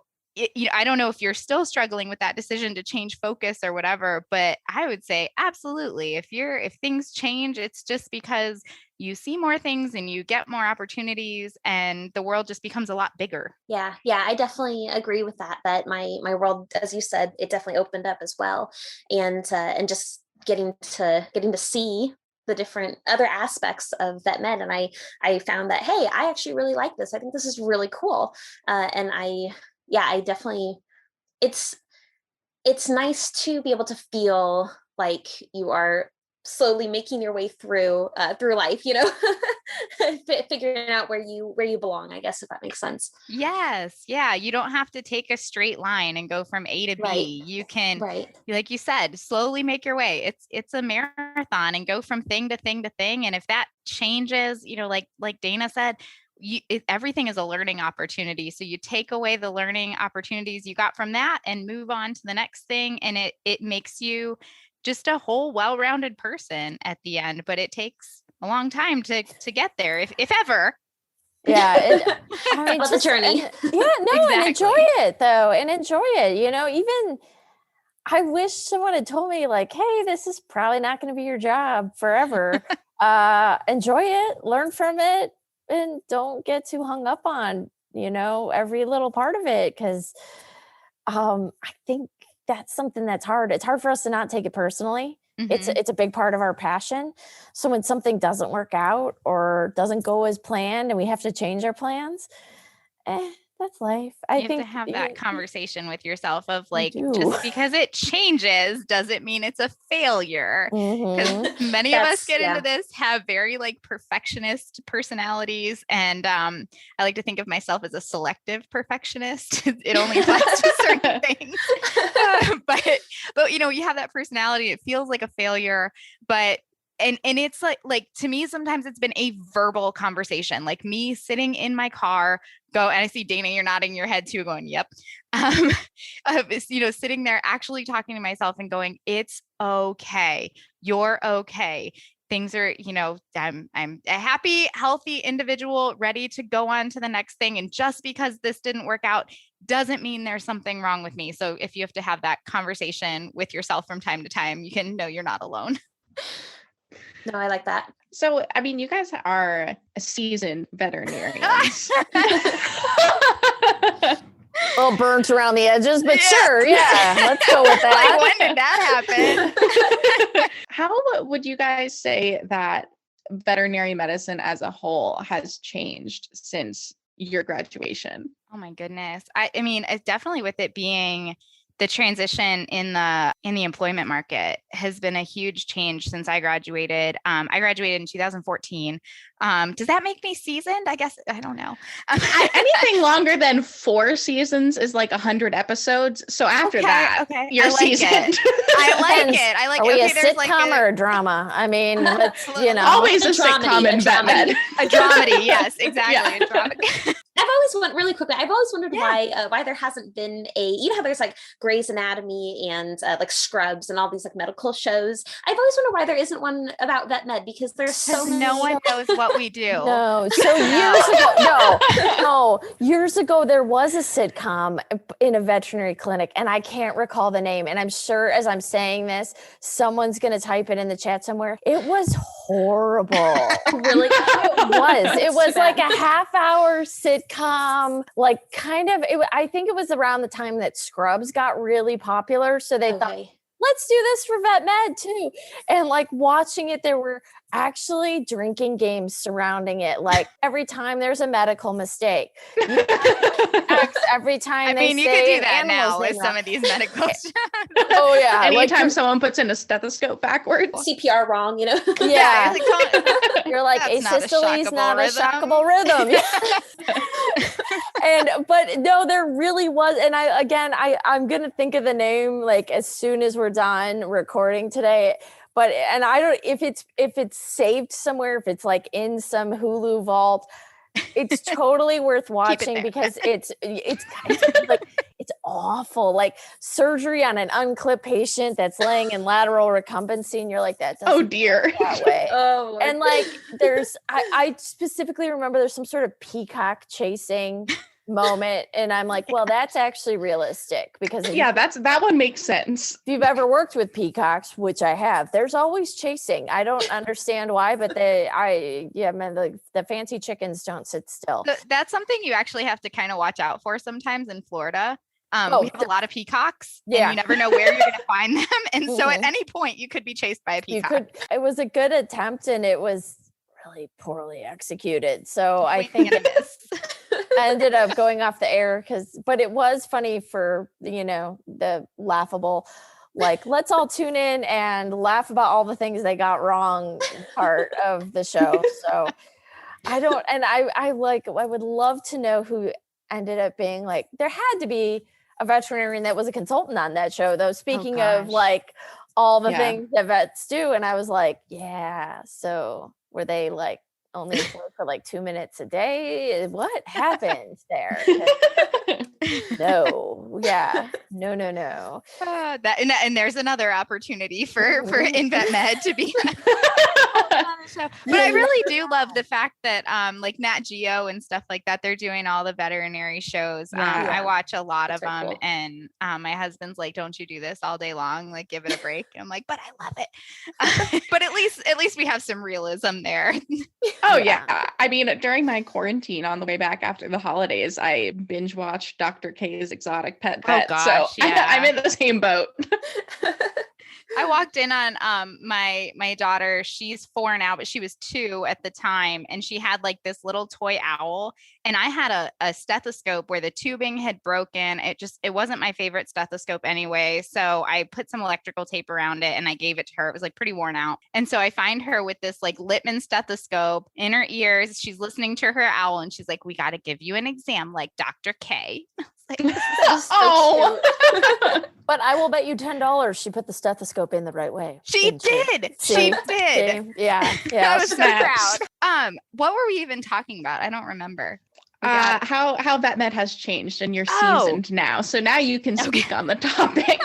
I don't know if you're still struggling with that decision to change focus or whatever, but I would say absolutely. If things change, it's just because you see more things and you get more opportunities and the world just becomes a lot bigger. Yeah, I definitely agree with that my world, as you said, it definitely opened up as well. And just getting to see the different other aspects of vet med. And I found that, hey, I actually really like this. I think this is really cool. And I definitely, it's nice to be able to feel like you are slowly making your way through life, figuring out where you belong, I guess, if that makes sense. Yes. Yeah. You don't have to take a straight line and go from A to B. Right. You can, like you said, slowly make your way. It's a marathon, and go from thing to thing to thing. And if that changes, like Dana said, everything is a learning opportunity. So you take away the learning opportunities you got from that and move on to the next thing. And it makes you just a whole well-rounded person at the end, but it takes a long time to get there, if ever. Yeah. It's a journey. Exactly. And enjoy it though. And enjoy it. Even I wish someone had told me like, hey, this is probably not going to be your job forever. Enjoy it, learn from it, and don't get too hung up on, every little part of it. Cause I think that's something that's hard. It's hard for us to not take it personally. Mm-hmm. It's a big part of our passion. So when something doesn't work out or doesn't go as planned and we have to change our plans, that's life. I think you have to have that conversation with yourself of like, just because it changes doesn't mean it's a failure. Because many of us get into this, have very like perfectionist personalities. And I like to think of myself as a selective perfectionist. It only applies to certain things. But you have that personality. It feels like a failure, but and it's like to me, sometimes it's been a verbal conversation, like me sitting in my car, and I see Dana, you're nodding your head too, going, yep. Sitting there actually talking to myself and going, it's okay. You're okay. Things are, I'm a happy, healthy individual ready to go on to the next thing. And just because this didn't work out doesn't mean there's something wrong with me. So if you have to have that conversation with yourself from time to time, you can know you're not alone. No, I like that. So, I mean, you guys are a seasoned veterinarian. Little burnt around the edges, but sure, let's go with that. Like, when did that happen? How would you guys say that veterinary medicine as a whole has changed since your graduation? Oh my goodness. I mean, it's definitely with it being the transition in the employment market has been a huge change since I graduated. I graduated in 2014. Does that make me seasoned? I guess, I don't know. Anything longer than 4 seasons is like 100 episodes. So after that, you're seasoned. I like it. Are we a sitcom or a drama? I mean, always a sitcom in vet med. A dramedy, yes, exactly. Yeah. I've always really quickly, I've always wondered why there hasn't been how there's like Grey's Anatomy and like Scrubs and all these like medical shows. I've always wondered why there isn't one about vet med, because there's so many. No one knows what we do. No. So years ago, there was a sitcom in a veterinary clinic, and I can't recall the name. And I'm sure as I'm saying this, someone's going to type it in the chat somewhere. It was horrible. Really? It was like a half-hour sitcom, like I think it was around the time that Scrubs got really popular. So they thought, let's do this for vet med too. And like watching it, there were actually drinking games surrounding it. Like every time there's a medical mistake, every time you could do that now with some of these medical shows. Oh yeah. Anytime someone puts in a stethoscope backwards. CPR wrong, Yeah. You're like, asystole is not a shockable rhythm. But no, there really was. And I'm going to think of the name like as soon as we're done recording today. But, and I don't, if it's saved somewhere, if it's like in some Hulu vault, it's totally worth watching because it's kind of like, it's awful. Like surgery on an unclipped patient that's laying in lateral recumbency. And you're like, that doesn't oh dear. that way. Oh, and like, I specifically remember there's some sort of peacock chasing moment, and I'm like, well, that's actually realistic because that one makes sense. If you've ever worked with peacocks, which I have, there's always chasing. I don't understand why, but the fancy chickens don't sit still. That's something you actually have to kind of watch out for sometimes in Florida. We have a lot of peacocks, and you never know where you're going to find them, and so at any point you could be chased by a peacock. It was a good attempt, and it was really poorly executed. So I think I ended up going off the air but it was funny for, the laughable, like, let's all tune in and laugh about all the things they got wrong part of the show. So I would love to know who ended up being like, there had to be a veterinarian that was a consultant on that show though. Speaking of like all the things that vets do. And I was like, yeah. So were they like only employed for like 2 minutes a day? What happened there? No. And there's another opportunity for in vet med to be. But I really do love the fact that like Nat Geo and stuff like that, they're doing all the veterinary shows. I watch a lot of them, cool. And my husband's like, don't you do this all day long? Like, give it a break. I'm like, but I love it. But at least we have some realism there. Oh yeah. I mean, during my quarantine on the way back after the holidays, I binge watched Dr. K's Exotic Pet Vet. Oh gosh, so I'm in the same boat. I walked in on my daughter. She's 4 now, but she was 2 at the time, and she had like this little toy owl, and I had a stethoscope where the tubing had broken. It wasn't my favorite stethoscope anyway, so I put some electrical tape around it and I gave it to her. It was like pretty worn out, and so I find her with this like Littman stethoscope in her ears. She's listening to her owl, and she's like, "We got to give you an exam like Dr. K." Like, but I will bet you $10 she put the stethoscope in the right way. She did. She did. Yeah. I was so proud. What were we even talking about? I don't remember. How vet med has changed, and you're seasoned now. So now you can speak on the topic.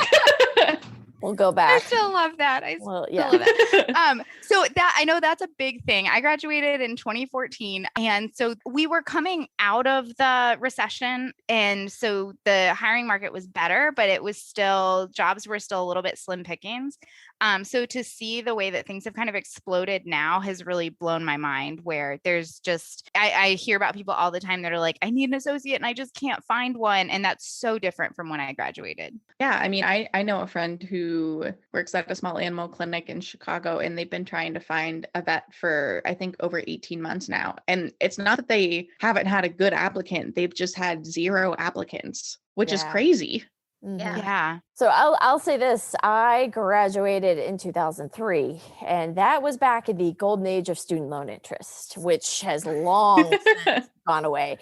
We'll go back. I still love that. Love that. So that, I know that's a big thing. I graduated in 2014. And so we were coming out of the recession. And so the hiring market was better, but jobs were still a little bit slim pickings. So to see the way that things have kind of exploded now has really blown my mind, where there's just, I hear about people all the time that are like, I need an associate and I just can't find one. And that's so different from when I graduated. Yeah. I mean, I know a friend who works at a small animal clinic in Chicago, and they've been trying to find a vet for, I think, over 18 months now. And it's not that they haven't had a good applicant. They've just had 0 applicants, which is crazy. Yeah. So I'll say this. I graduated in 2003, and that was back in the golden age of student loan interest, which has long since gone away.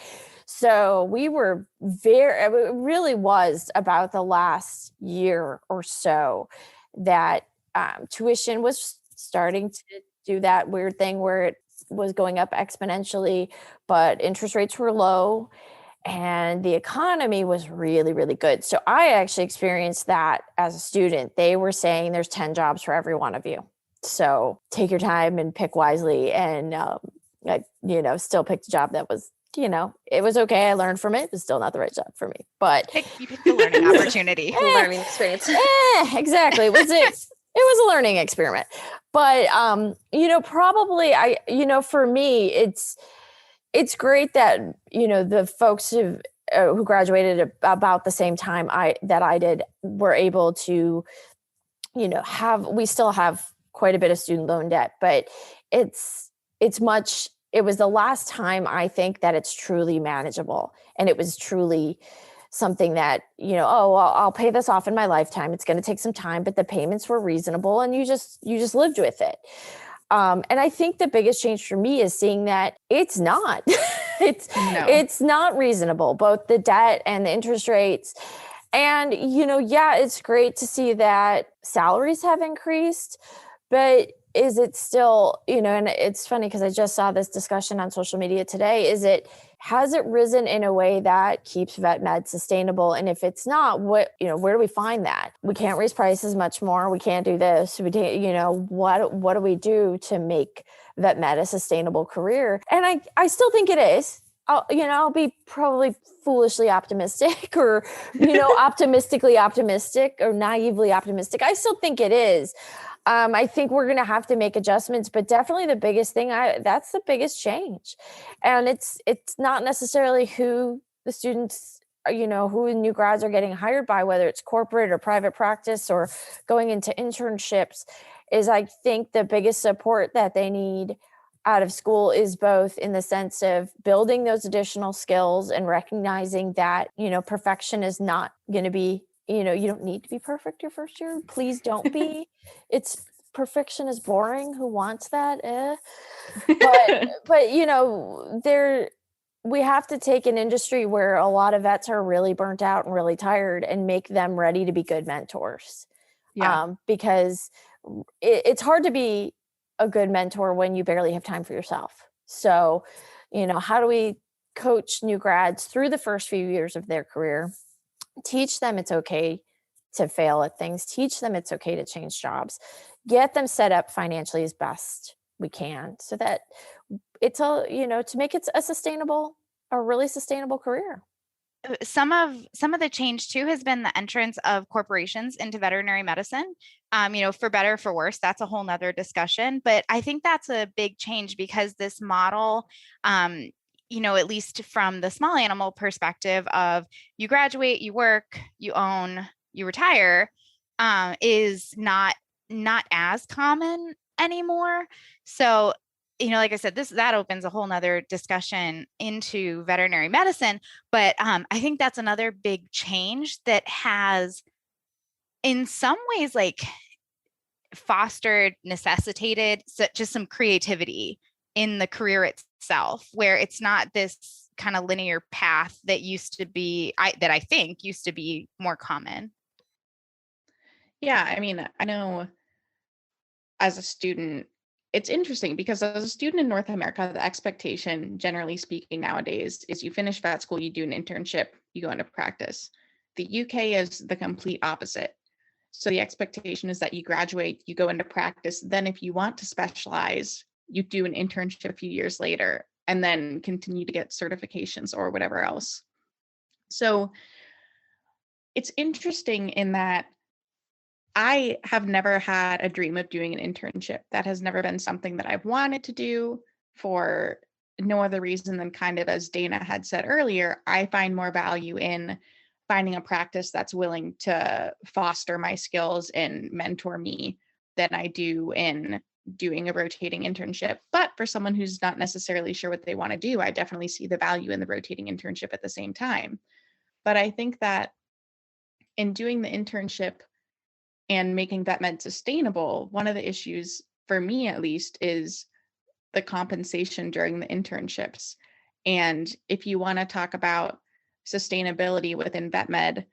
So we were it really was about the last year or so that tuition was starting to do that weird thing where it was going up exponentially, but interest rates were low. and the economy was really, really good. So I actually experienced that as a student. They were saying there's 10 jobs for every one of you. So take your time and pick wisely. And, I, still picked a job that was, it was okay. I learned from it. It was still not the right job for me, but You picked the learning opportunity. Learning experience. Exactly. It was a learning experiment, but, probably for me, it's great that, the folks who graduated about the same time that I did were able to, we still have quite a bit of student loan debt, but it was the last time I think that it's truly manageable. And it was truly something that, I'll pay this off in my lifetime. It's going to take some time, but the payments were reasonable and you just lived with it. And I think the biggest change for me is seeing that it's not, it's not reasonable, both the debt and the interest rates. And, it's great to see that salaries have increased, but is it still, and it's funny because I just saw this discussion on social media today, has it risen in a way that keeps vet med sustainable? And if it's not, where do we find that? We can't raise prices much more. We can't do this. What do we do to make vet med a sustainable career? And I still think it is. I'll be probably foolishly optimistic or, optimistically optimistic or naively optimistic. I still think it is. I think we're going to have to make adjustments, but definitely the biggest thing, that's the biggest change. And it's not necessarily who the students, who new grads are getting hired by, whether it's corporate or private practice or going into internships, is I think the biggest support that they need out of school is both in the sense of building those additional skills and recognizing that, perfection is not going to be, you don't need to be perfect your first year. Please don't be. Perfection is boring. Who wants that? But we have to take an industry where a lot of vets are really burnt out and really tired and make them ready to be good mentors. Yeah. Because it's hard to be a good mentor when you barely have time for yourself. So, how do we coach new grads through the first few years of their career? Teach them it's okay to fail at things. Teach them it's okay to change jobs. Get them set up financially as best we can so that it's to make it a really sustainable career. Some of the change too has been the entrance of corporations into veterinary medicine. For better or for worse, that's a whole nother discussion. But I think that's a big change because this model, at least from the small animal perspective of you graduate, you work, you own, you retire, is not as common anymore. So, like I said, that opens a whole nother discussion into veterinary medicine. But I think that's another big change that has, in some ways, necessitated just some creativity in the career itself, where it's not this kind of linear path that used to be, that I think used to be more common. Yeah, I know as a student, it's interesting because as a student in North America, the expectation, generally speaking nowadays, is you finish vet school, you do an internship, you go into practice. The UK is the complete opposite. So the expectation is that you graduate, you go into practice, then if you want to specialize, you do an internship a few years later, and then continue to get certifications or whatever else. So it's interesting in that I have never had a dream of doing an internship. That has never been something that I've wanted to do for no other reason than kind of, as Dana had said earlier, I find more value in finding a practice that's willing to foster my skills and mentor me than I do in doing a rotating internship. But for someone who's not necessarily sure what they want to do, I definitely see the value in the rotating internship at the same time. But I think that in doing the internship and making vet med sustainable, one of the issues for me at least is the compensation during the internships. And if you want to talk about sustainability within vet med,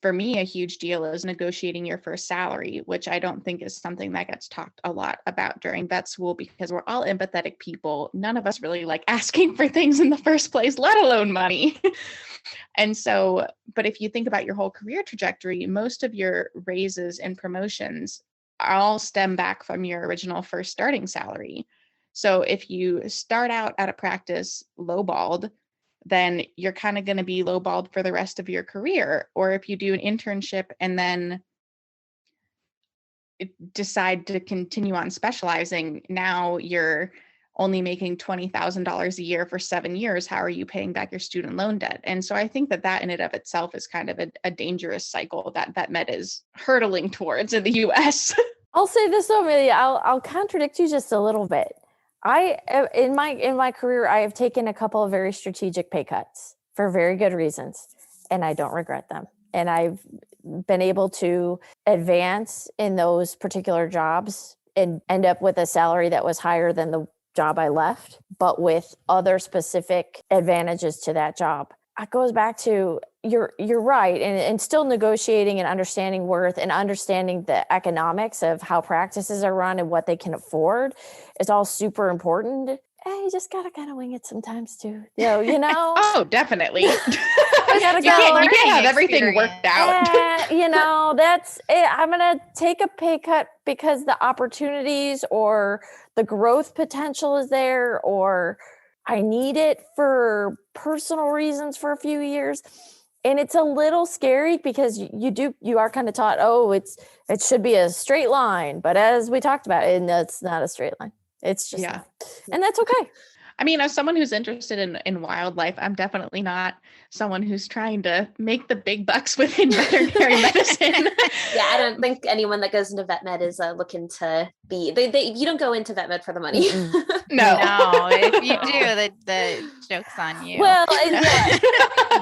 for me, a huge deal is negotiating your first salary, which I don't think is something that gets talked a lot about during vet school because we're all empathetic people. None of us really like asking for things in the first place, let alone money. And so, but if you think about your whole career trajectory, most of your raises and promotions all stem back from your original first starting salary. So if you start out at a practice lowballed, then you're kind of going to be lowballed for the rest of your career. Or if you do an internship and then decide to continue on specializing, now you're only making $20,000 a year for 7 years. How are you paying back your student loan debt? And so I think that in and of itself is kind of a dangerous cycle that med is hurtling towards in the US. I'll say this though, Amelia, I'll contradict you just a little bit. In my career, I have taken a couple of very strategic pay cuts for very good reasons, and I don't regret them. And I've been able to advance in those particular jobs and end up with a salary that was higher than the job I left, but with other specific advantages to that job. It goes back to you're right, and still negotiating and understanding worth and understanding the economics of how practices are run and what they can afford is all super important. You just gotta kind of wing it sometimes too. You know. Oh, definitely. You can't have everything worked out. That's it. I'm gonna take a pay cut because the opportunities or the growth potential is there, or I need it for personal reasons for a few years. And it's a little scary because you are kind of taught, it should be a straight line. But as we talked about, it's not a straight line. It's just, and that's okay. I mean, as someone who's interested in wildlife, I'm definitely not someone who's trying to make the big bucks within veterinary medicine. Yeah, I don't think anyone that goes into vet med is looking to be. You don't go into vet med for the money. No, if you do, the joke's on you. Well,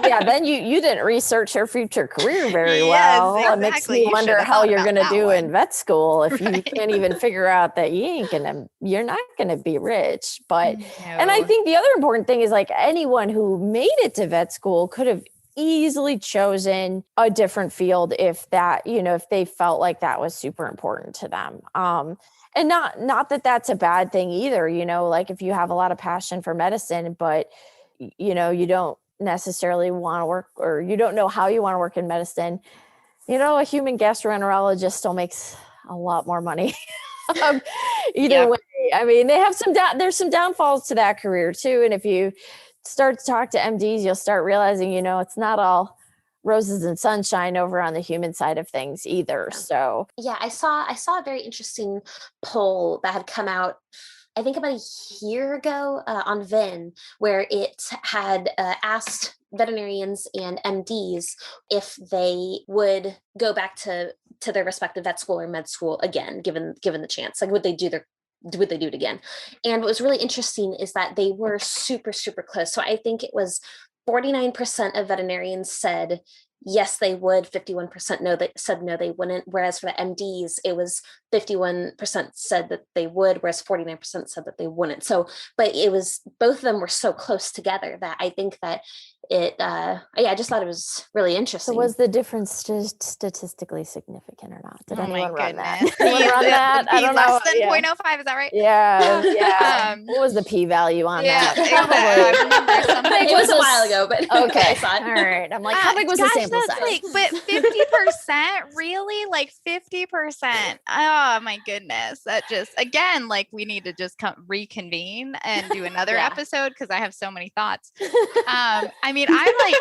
then you didn't research your future career very well. Exactly. It makes me wonder how you're going to do in vet school if you can't even figure out that you're not going to be rich. But and I think the other important thing is like anyone who made it to vet school could have easily chosen a different field if they felt like that was super important to them. And not that that's a bad thing either, like if you have a lot of passion for medicine, but you don't necessarily want to work, or you don't know how you want to work in medicine, a human gastroenterologist still makes a lot more money. Either way, I mean, they have there's some downfalls to that career too. And if you start to talk to MDs, you'll start realizing, it's not all roses and sunshine over on the human side of things either. So yeah, I saw a very interesting poll that had come out, I think about a year ago on VIN, where it had asked veterinarians and MDs if they would go back to their respective vet school or med school again, given the chance. Like, would they do it again? And what was really interesting is that they were super, super close. So I think it was 49% of veterinarians said yes, they would. 51% said no, they wouldn't. Whereas for the MDs, it was 51% said that they would, whereas 49% said that they wouldn't. So, but it was, both of them were so close together that I think that I just thought it was really interesting. So was the difference statistically significant or not? Did anyone run that? Anyone run that? I don't know. Less than 0.05, is that right? Yeah. What was the p-value on that? I remember something. It was a while ago, but okay. I saw it. All right. I'm like, how big was the sample size? But 50%, really? Like 50%? Oh my goodness. That just, again, like we need to just reconvene and do another episode because I have so many thoughts. I mean, I'm like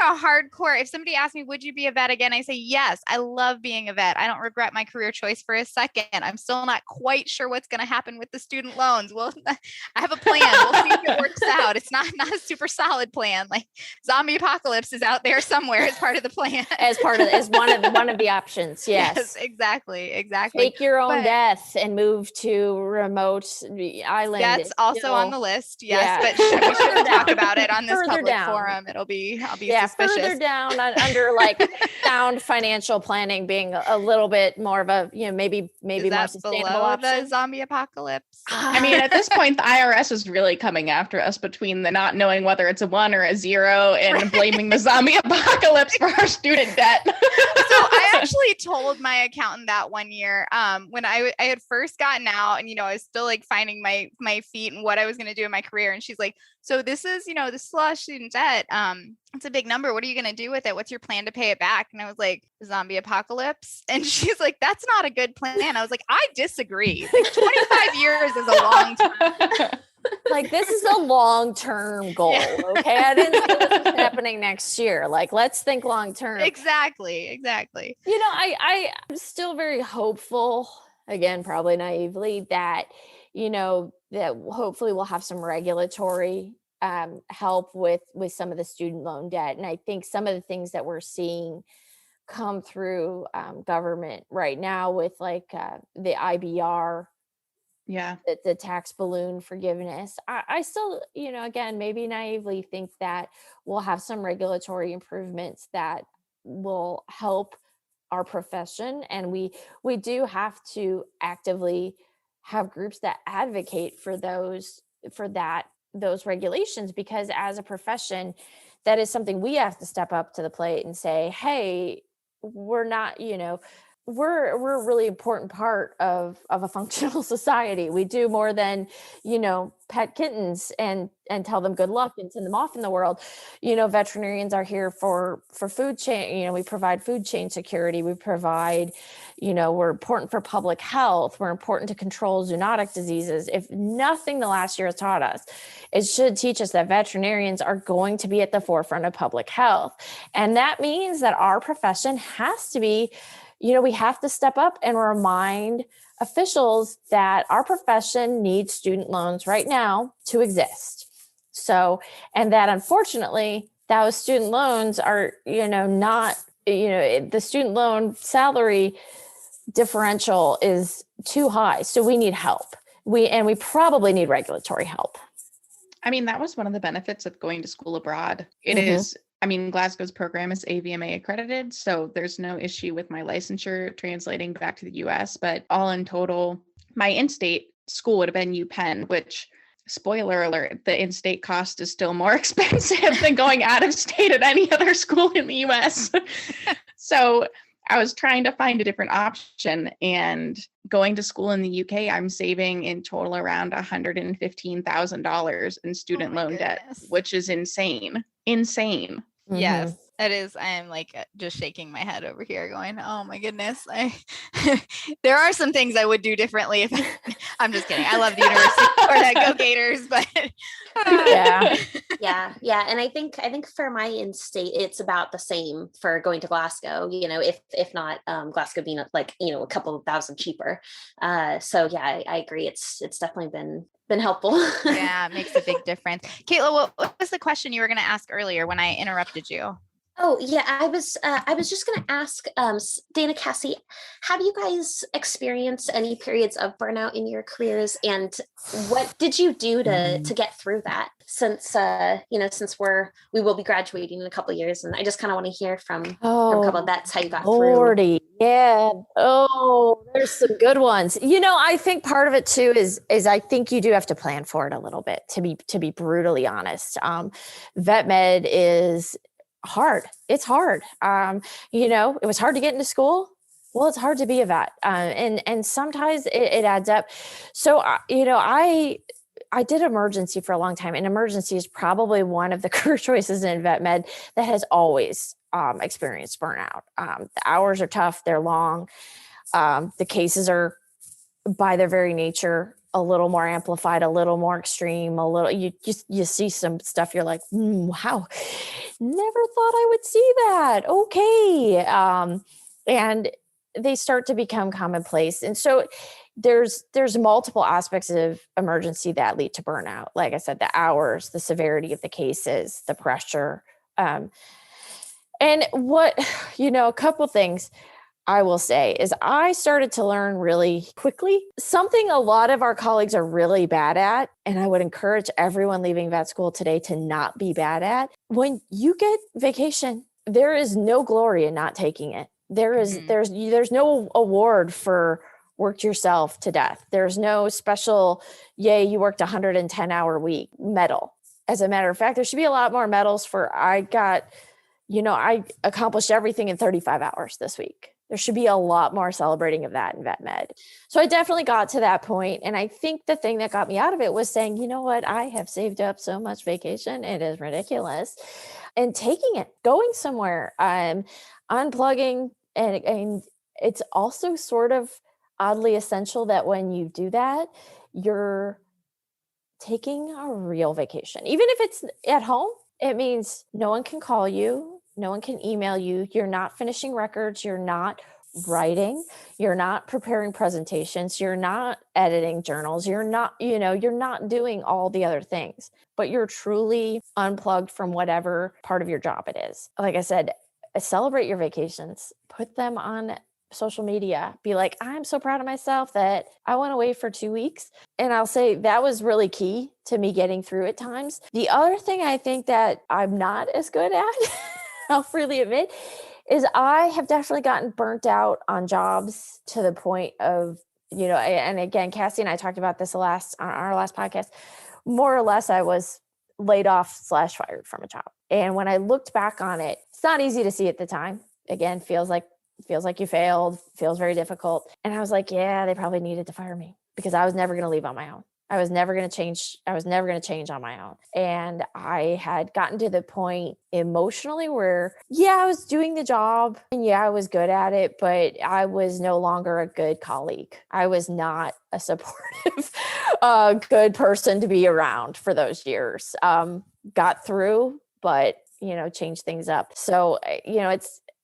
a hardcore. If somebody asked me, would you be a vet again? I say, yes, I love being a vet. I don't regret my career choice for a second. I'm still not quite sure what's going to happen with the student loans. Well, I have a plan. We'll see if it works out. It's not a super solid plan. Like zombie apocalypse is out there somewhere as part of the plan. As one of the options. Yes, exactly. Take your own death and move to remote island. That's also on the list. Yes, but we shouldn't talk about it on this public forum. I'll be suspicious. Further down under like sound financial planning being a little bit more of a, maybe more sustainable option. The zombie apocalypse. I mean, at this point, the IRS is really coming after us between the not knowing whether it's a 1 or a 0 and blaming the zombie apocalypse for our student debt. So I actually told my accountant that one year, when I had first gotten out, and, I was still like finding my feet and what I was going to do in my career. And she's like, so this is, this is a lot of student debt. It's a big number. What are you going to do with it? What's your plan to pay it back? And I was like, zombie apocalypse. And she's like, that's not a good plan. I was like, I disagree. Like, 25 years is a long time. Like, this is a long-term goal. Yeah. Okay. I didn't say this was happening next year. Like, let's think long-term. Exactly. I'm still very hopeful, again, probably naively, that, that hopefully we'll have some regulatory help with some of the student loan debt. And I think some of the things that we're seeing come through government right now with like the IBR, the tax balloon forgiveness. I still, again, maybe naively think that we'll have some regulatory improvements that will help our profession. And we do have to actively have groups that advocate for those regulations, because as a profession, that is something we have to step up to the plate and say, hey, we're not, we're a really important part of a functional society. We do more than, pet kittens and tell them good luck and send them off in the world. Veterinarians are here for food chain. We provide food chain security. We provide, we're important for public health. We're important to control zoonotic diseases. If nothing the last year has taught us, it should teach us that veterinarians are going to be at the forefront of public health. And that means that our profession has to be, we have to step up and remind officials that our profession needs student loans right now to exist. So, and that unfortunately, those student loans are, not, the student loan salary differential is too high. So we need help. We probably need regulatory help. I mean, that was one of the benefits of going to school abroad. It is, Glasgow's program is AVMA accredited, so there's no issue with my licensure translating back to the US, but all in total, my in-state school would have been UPenn, which, spoiler alert, the in-state cost is still more expensive than going out of state at any other school in the US. So I was trying to find a different option, and going to school in the UK, I'm saving in total around $115,000 in student loan debt, which is insane. Yes, it is. I am like just shaking my head over here going, oh my goodness. There are some things I would do differently. I'm just kidding. I love the university or that Go Gators, but yeah. And I think for my in-state, it's about the same for going to Glasgow, if not Glasgow being like, a couple of thousand cheaper. So yeah, I agree. It's definitely been helpful. Yeah, it makes a big difference. Kaitla, what was the question you were going to ask earlier when I interrupted you? Oh yeah, I was just going to ask Dana, Cassi, have you guys experienced any periods of burnout in your careers, and what did you do to get through that? Since since we will be graduating in a couple of years, and I just kind of want to hear from a couple of vets how you got through. Yeah. Oh, there's some good ones. I think part of it too is I think you do have to plan for it a little bit, to be brutally honest. Vet med is hard. It's hard. It was hard to get into school. Well, it's hard to be a vet. And sometimes it adds up. So, I did emergency for a long time, and emergency is probably one of the career choices in vet med that has always experienced burnout. The hours are tough. They're long. The cases are, by their very nature, a little more amplified, a little more extreme, you see some stuff. You're like, wow, never thought I would see that. Okay. And they start to become commonplace. And so there's multiple aspects of emergency that lead to burnout. Like I said, the hours, the severity of the cases, the pressure. And a couple things I will say is I started to learn really quickly something a lot of our colleagues are really bad at. And I would encourage everyone leaving vet school today to not be bad at. When you get vacation, there is no glory in not taking it. There's no award for worked yourself to death. There's no special, yay, you worked 110-hour week medal. As a matter of fact, there should be a lot more medals for I accomplished everything in 35 hours this week. There should be a lot more celebrating of that in vet med. So I definitely got to that point. And I think the thing that got me out of it was saying, you know what, I have saved up so much vacation. It is ridiculous. And taking it, going somewhere, unplugging. And it's also sort of oddly essential that when you do that, you're taking a real vacation. Even if it's at home, it means no one can call you. No one can email you. You're not finishing records. You're not writing. You're not preparing presentations. You're not editing journals. You're not doing all the other things, but you're truly unplugged from whatever part of your job it is. Like I said, celebrate your vacations, put them on social media, be like, I'm so proud of myself that I went away for 2 weeks. And I'll say that was really key to me getting through at times. The other thing I think that I'm not as good at, I'll freely admit, is I have definitely gotten burnt out on jobs to the point of, and again, Cassie and I talked about this on our last podcast. More or less, I was laid off / fired from a job. And when I looked back on it, it's not easy to see at the time. Again, feels like you failed, feels very difficult. And I was like, yeah, they probably needed to fire me because I was never going to leave on my own. I was never going to change. I was never going to change on my own. And I had gotten to the point emotionally where, yeah, I was doing the job and yeah, I was good at it, but I was no longer a good colleague. I was not a supportive, good person to be around for those years. Got through, but, changed things up. So,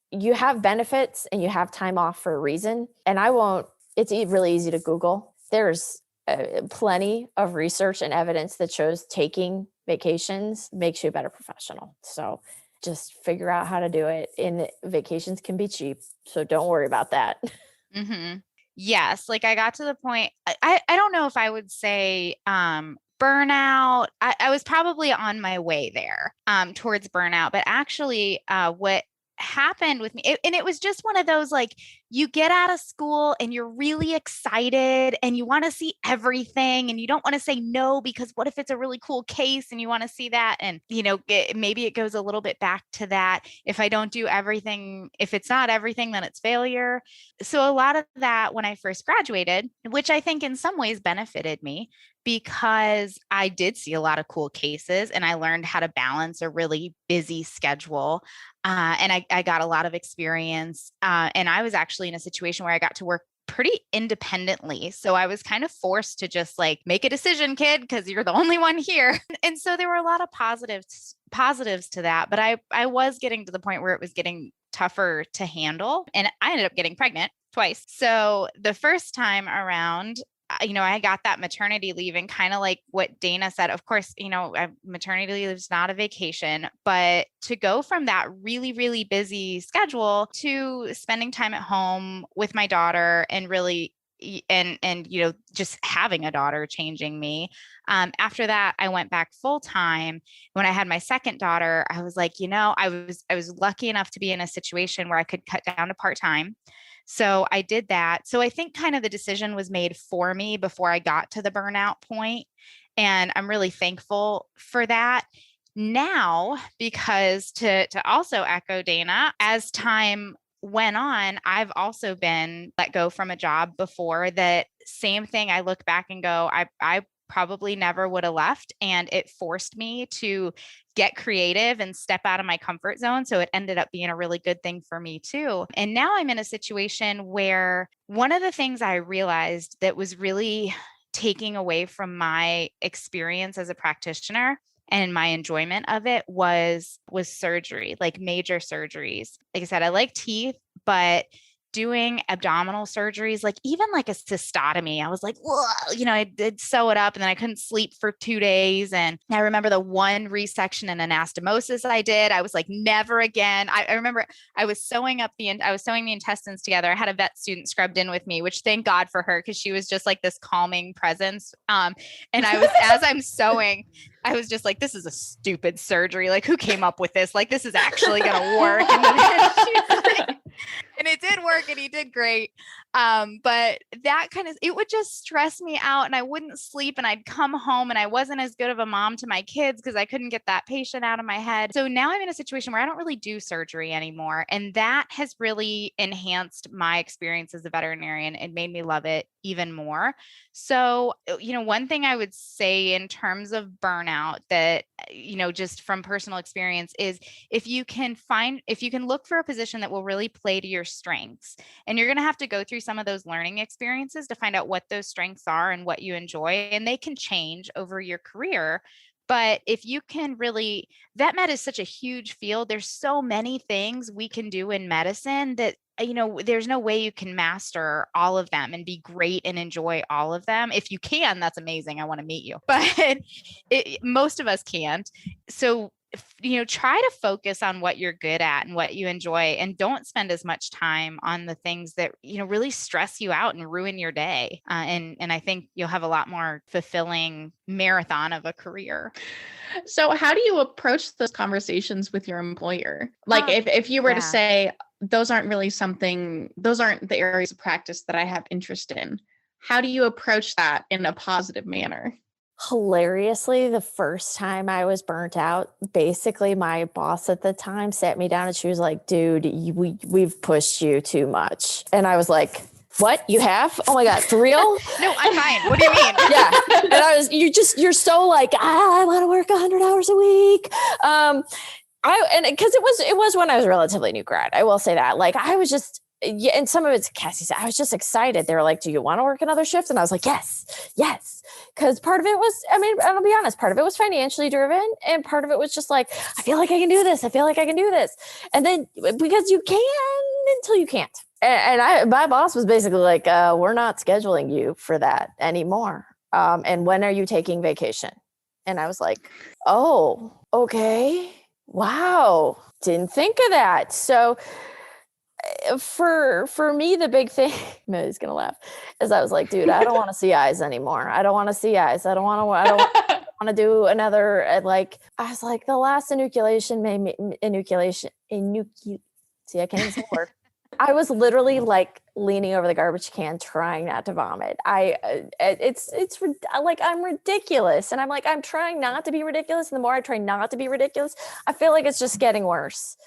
you have benefits and you have time off for a reason. And it's really easy to Google. There's plenty of research and evidence that shows taking vacations makes you a better professional. So just figure out how to do it. And vacations can be cheap. So don't worry about that. Mm-hmm. Yes. Like I got to the point, I don't know if I would say, burnout. I was probably on my way there, towards burnout, but actually, what happened with me, and it was just one of those, like, you get out of school and you're really excited and you want to see everything and you don't want to say no because what if it's a really cool case and you want to see that, and maybe it goes a little bit back to that, if I don't do everything, if it's not everything, then it's failure. So a lot of that when I first graduated, which I think in some ways benefited me because I did see a lot of cool cases and I learned how to balance a really busy schedule. And I got a lot of experience. And I was actually in a situation where I got to work pretty independently. So I was kind of forced to just like make a decision, kid, because you're the only one here. And so there were a lot of positives to that. But I was getting to the point where it was getting tougher to handle. And I ended up getting pregnant twice. So the first time around, I got that maternity leave, and kind of like what Dana said, of course, maternity leave is not a vacation, but to go from that really, really busy schedule to spending time at home with my daughter and really, and just having a daughter changing me. After that, I went back full time. When I had my second daughter, I was like, I was lucky enough to be in a situation where I could cut down to part-time. So I did that. So I think kind of the decision was made for me before I got to the burnout point. And I'm really thankful for that now, because to also echo Dana, as time went on, I've also been let go from a job before. That same thing, I look back and go, I probably never would have left. And it forced me to get creative and step out of my comfort zone. So it ended up being a really good thing for me too. And now I'm in a situation where one of the things I realized that was really taking away from my experience as a practitioner and my enjoyment of it was surgery, like major surgeries. Like I said, I like teeth, but doing abdominal surgeries, like even like a cystotomy, I was like, whoa, I did sew it up and then I couldn't sleep for 2 days. And I remember the one resection and anastomosis I did, I was like, never again. I remember I was sewing the intestines together. I had a vet student scrubbed in with me, which thank God for her, because she was just like this calming presence. And I was, as I'm sewing, I was just like, this is a stupid surgery. Like, who came up with this? Like, this is actually going to work. And then And it did work and he did great. But that it would just stress me out and I wouldn't sleep and I'd come home and I wasn't as good of a mom to my kids because I couldn't get that patient out of my head. So now I'm in a situation where I don't really do surgery anymore. And that has really enhanced my experience as a veterinarian and made me love it even more. So, one thing I would say in terms of burnout that, just from personal experience is if you can look for a position that will really play to your strengths, and you're going to have to go through some of those learning experiences to find out what those strengths are and what you enjoy, and they can change over your career. But if you can really, vet med is such a huge field. There's so many things we can do in medicine that, there's no way you can master all of them and be great and enjoy all of them. If you can, that's amazing. I want to meet you. But most of us can't. So, try to focus on what you're good at and what you enjoy, and don't spend as much time on the things that, really stress you out and ruin your day. And I think you'll have a lot more fulfilling marathon of a career. So how do you approach those conversations with your employer? Like if you were to say, those aren't the areas of practice that I have interest in, how do you approach that in a positive manner? Hilariously, the first time I was burnt out, basically my boss at the time sat me down and she was like, dude, we've pushed you too much. And I was like, what? You have? Oh my God, for real? No, I'm fine. What do you mean? Yeah. And you're so like, I want to work 100 hours a week. Because it was when I was a relatively new grad. I will say that. Like I was just, and some of it's Cassi said, I was just excited. They were like, do you want to work another shift? And I was like, yes. Because part of it was, I'll be honest, part of it was financially driven. And part of it was just like, I feel like I can do this. And then because you can until you can't. And my boss was basically like, we're not scheduling you for that anymore. And when are you taking vacation? And I was like, oh, okay. Wow. Didn't think of that. So for me, the big thing, Millie's going to laugh, is I was like, dude, I don't want to see eyes anymore. I don't want to see eyes. I don't want to do another, I was like, the last inoculation made me, see, I can't even say the word. I was literally like leaning over the garbage can, trying not to vomit. It's like, I'm ridiculous. And I'm like, I'm trying not to be ridiculous. And the more I try not to be ridiculous, I feel like it's just getting worse.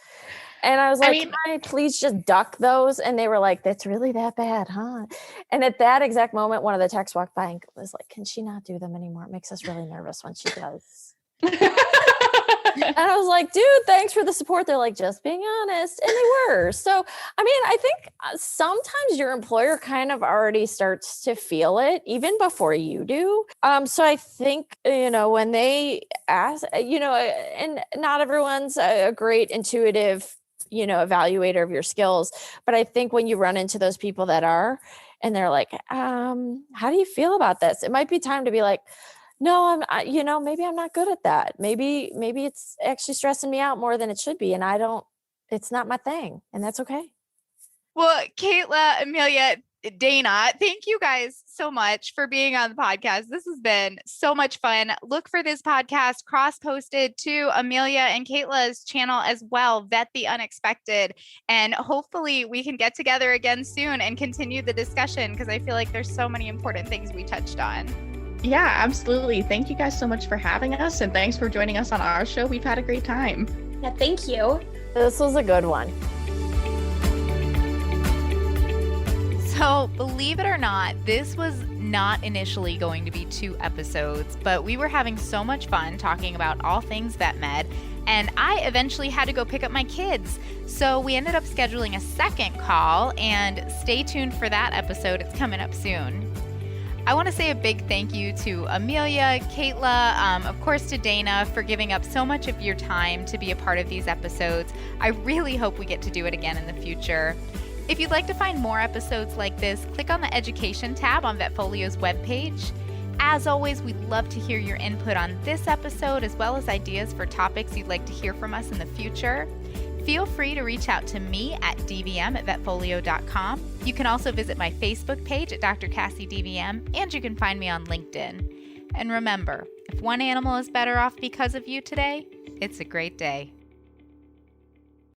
And I was like, can I please just duck those? And they were like, that's really that bad, huh? And at that exact moment, one of the techs walked by and was like, can she not do them anymore? It makes us really nervous when she does. And I was like, dude, thanks for the support. They're like, just being honest. And they were. So, I think sometimes your employer kind of already starts to feel it even before you do. So I think, when they ask, and not everyone's a great intuitive, evaluator of your skills. But I think when you run into those people that are, and they're like, how do you feel about this? It might be time to be like, no, maybe I'm not good at that. Maybe it's actually stressing me out more than it should be. And it's not my thing. And that's okay. Well, Kaitla, Amelia, Dana, thank you guys so much for being on the podcast. This has been so much fun. Look for this podcast cross-posted to Amelia and Kaitla's channel as well, Vet the Unexpected. And hopefully we can get together again soon and continue the discussion, because I feel like there's so many important things we touched on. Yeah, absolutely. Thank you guys so much for having us, and thanks for joining us on our show. We've had a great time. Yeah, thank you. This was a good one. So, believe it or not, this was not initially going to be 2 episodes, but we were having so much fun talking about all things vet med, and I eventually had to go pick up my kids. So we ended up scheduling a second call, and stay tuned for that episode. It's coming up soon. I want to say a big thank you to Amelia, Kaitla, of course to Dana, for giving up so much of your time to be a part of these episodes. I really hope we get to do it again in the future. If you'd like to find more episodes like this, click on the Education tab on Vetfolio's webpage. As always, we'd love to hear your input on this episode, as well as ideas for topics you'd like to hear from us in the future. Feel free to reach out to me at dvm@vetfolio.com. You can also visit my Facebook page at Dr. Cassi DVM, and you can find me on LinkedIn. And remember, if one animal is better off because of you today, it's a great day.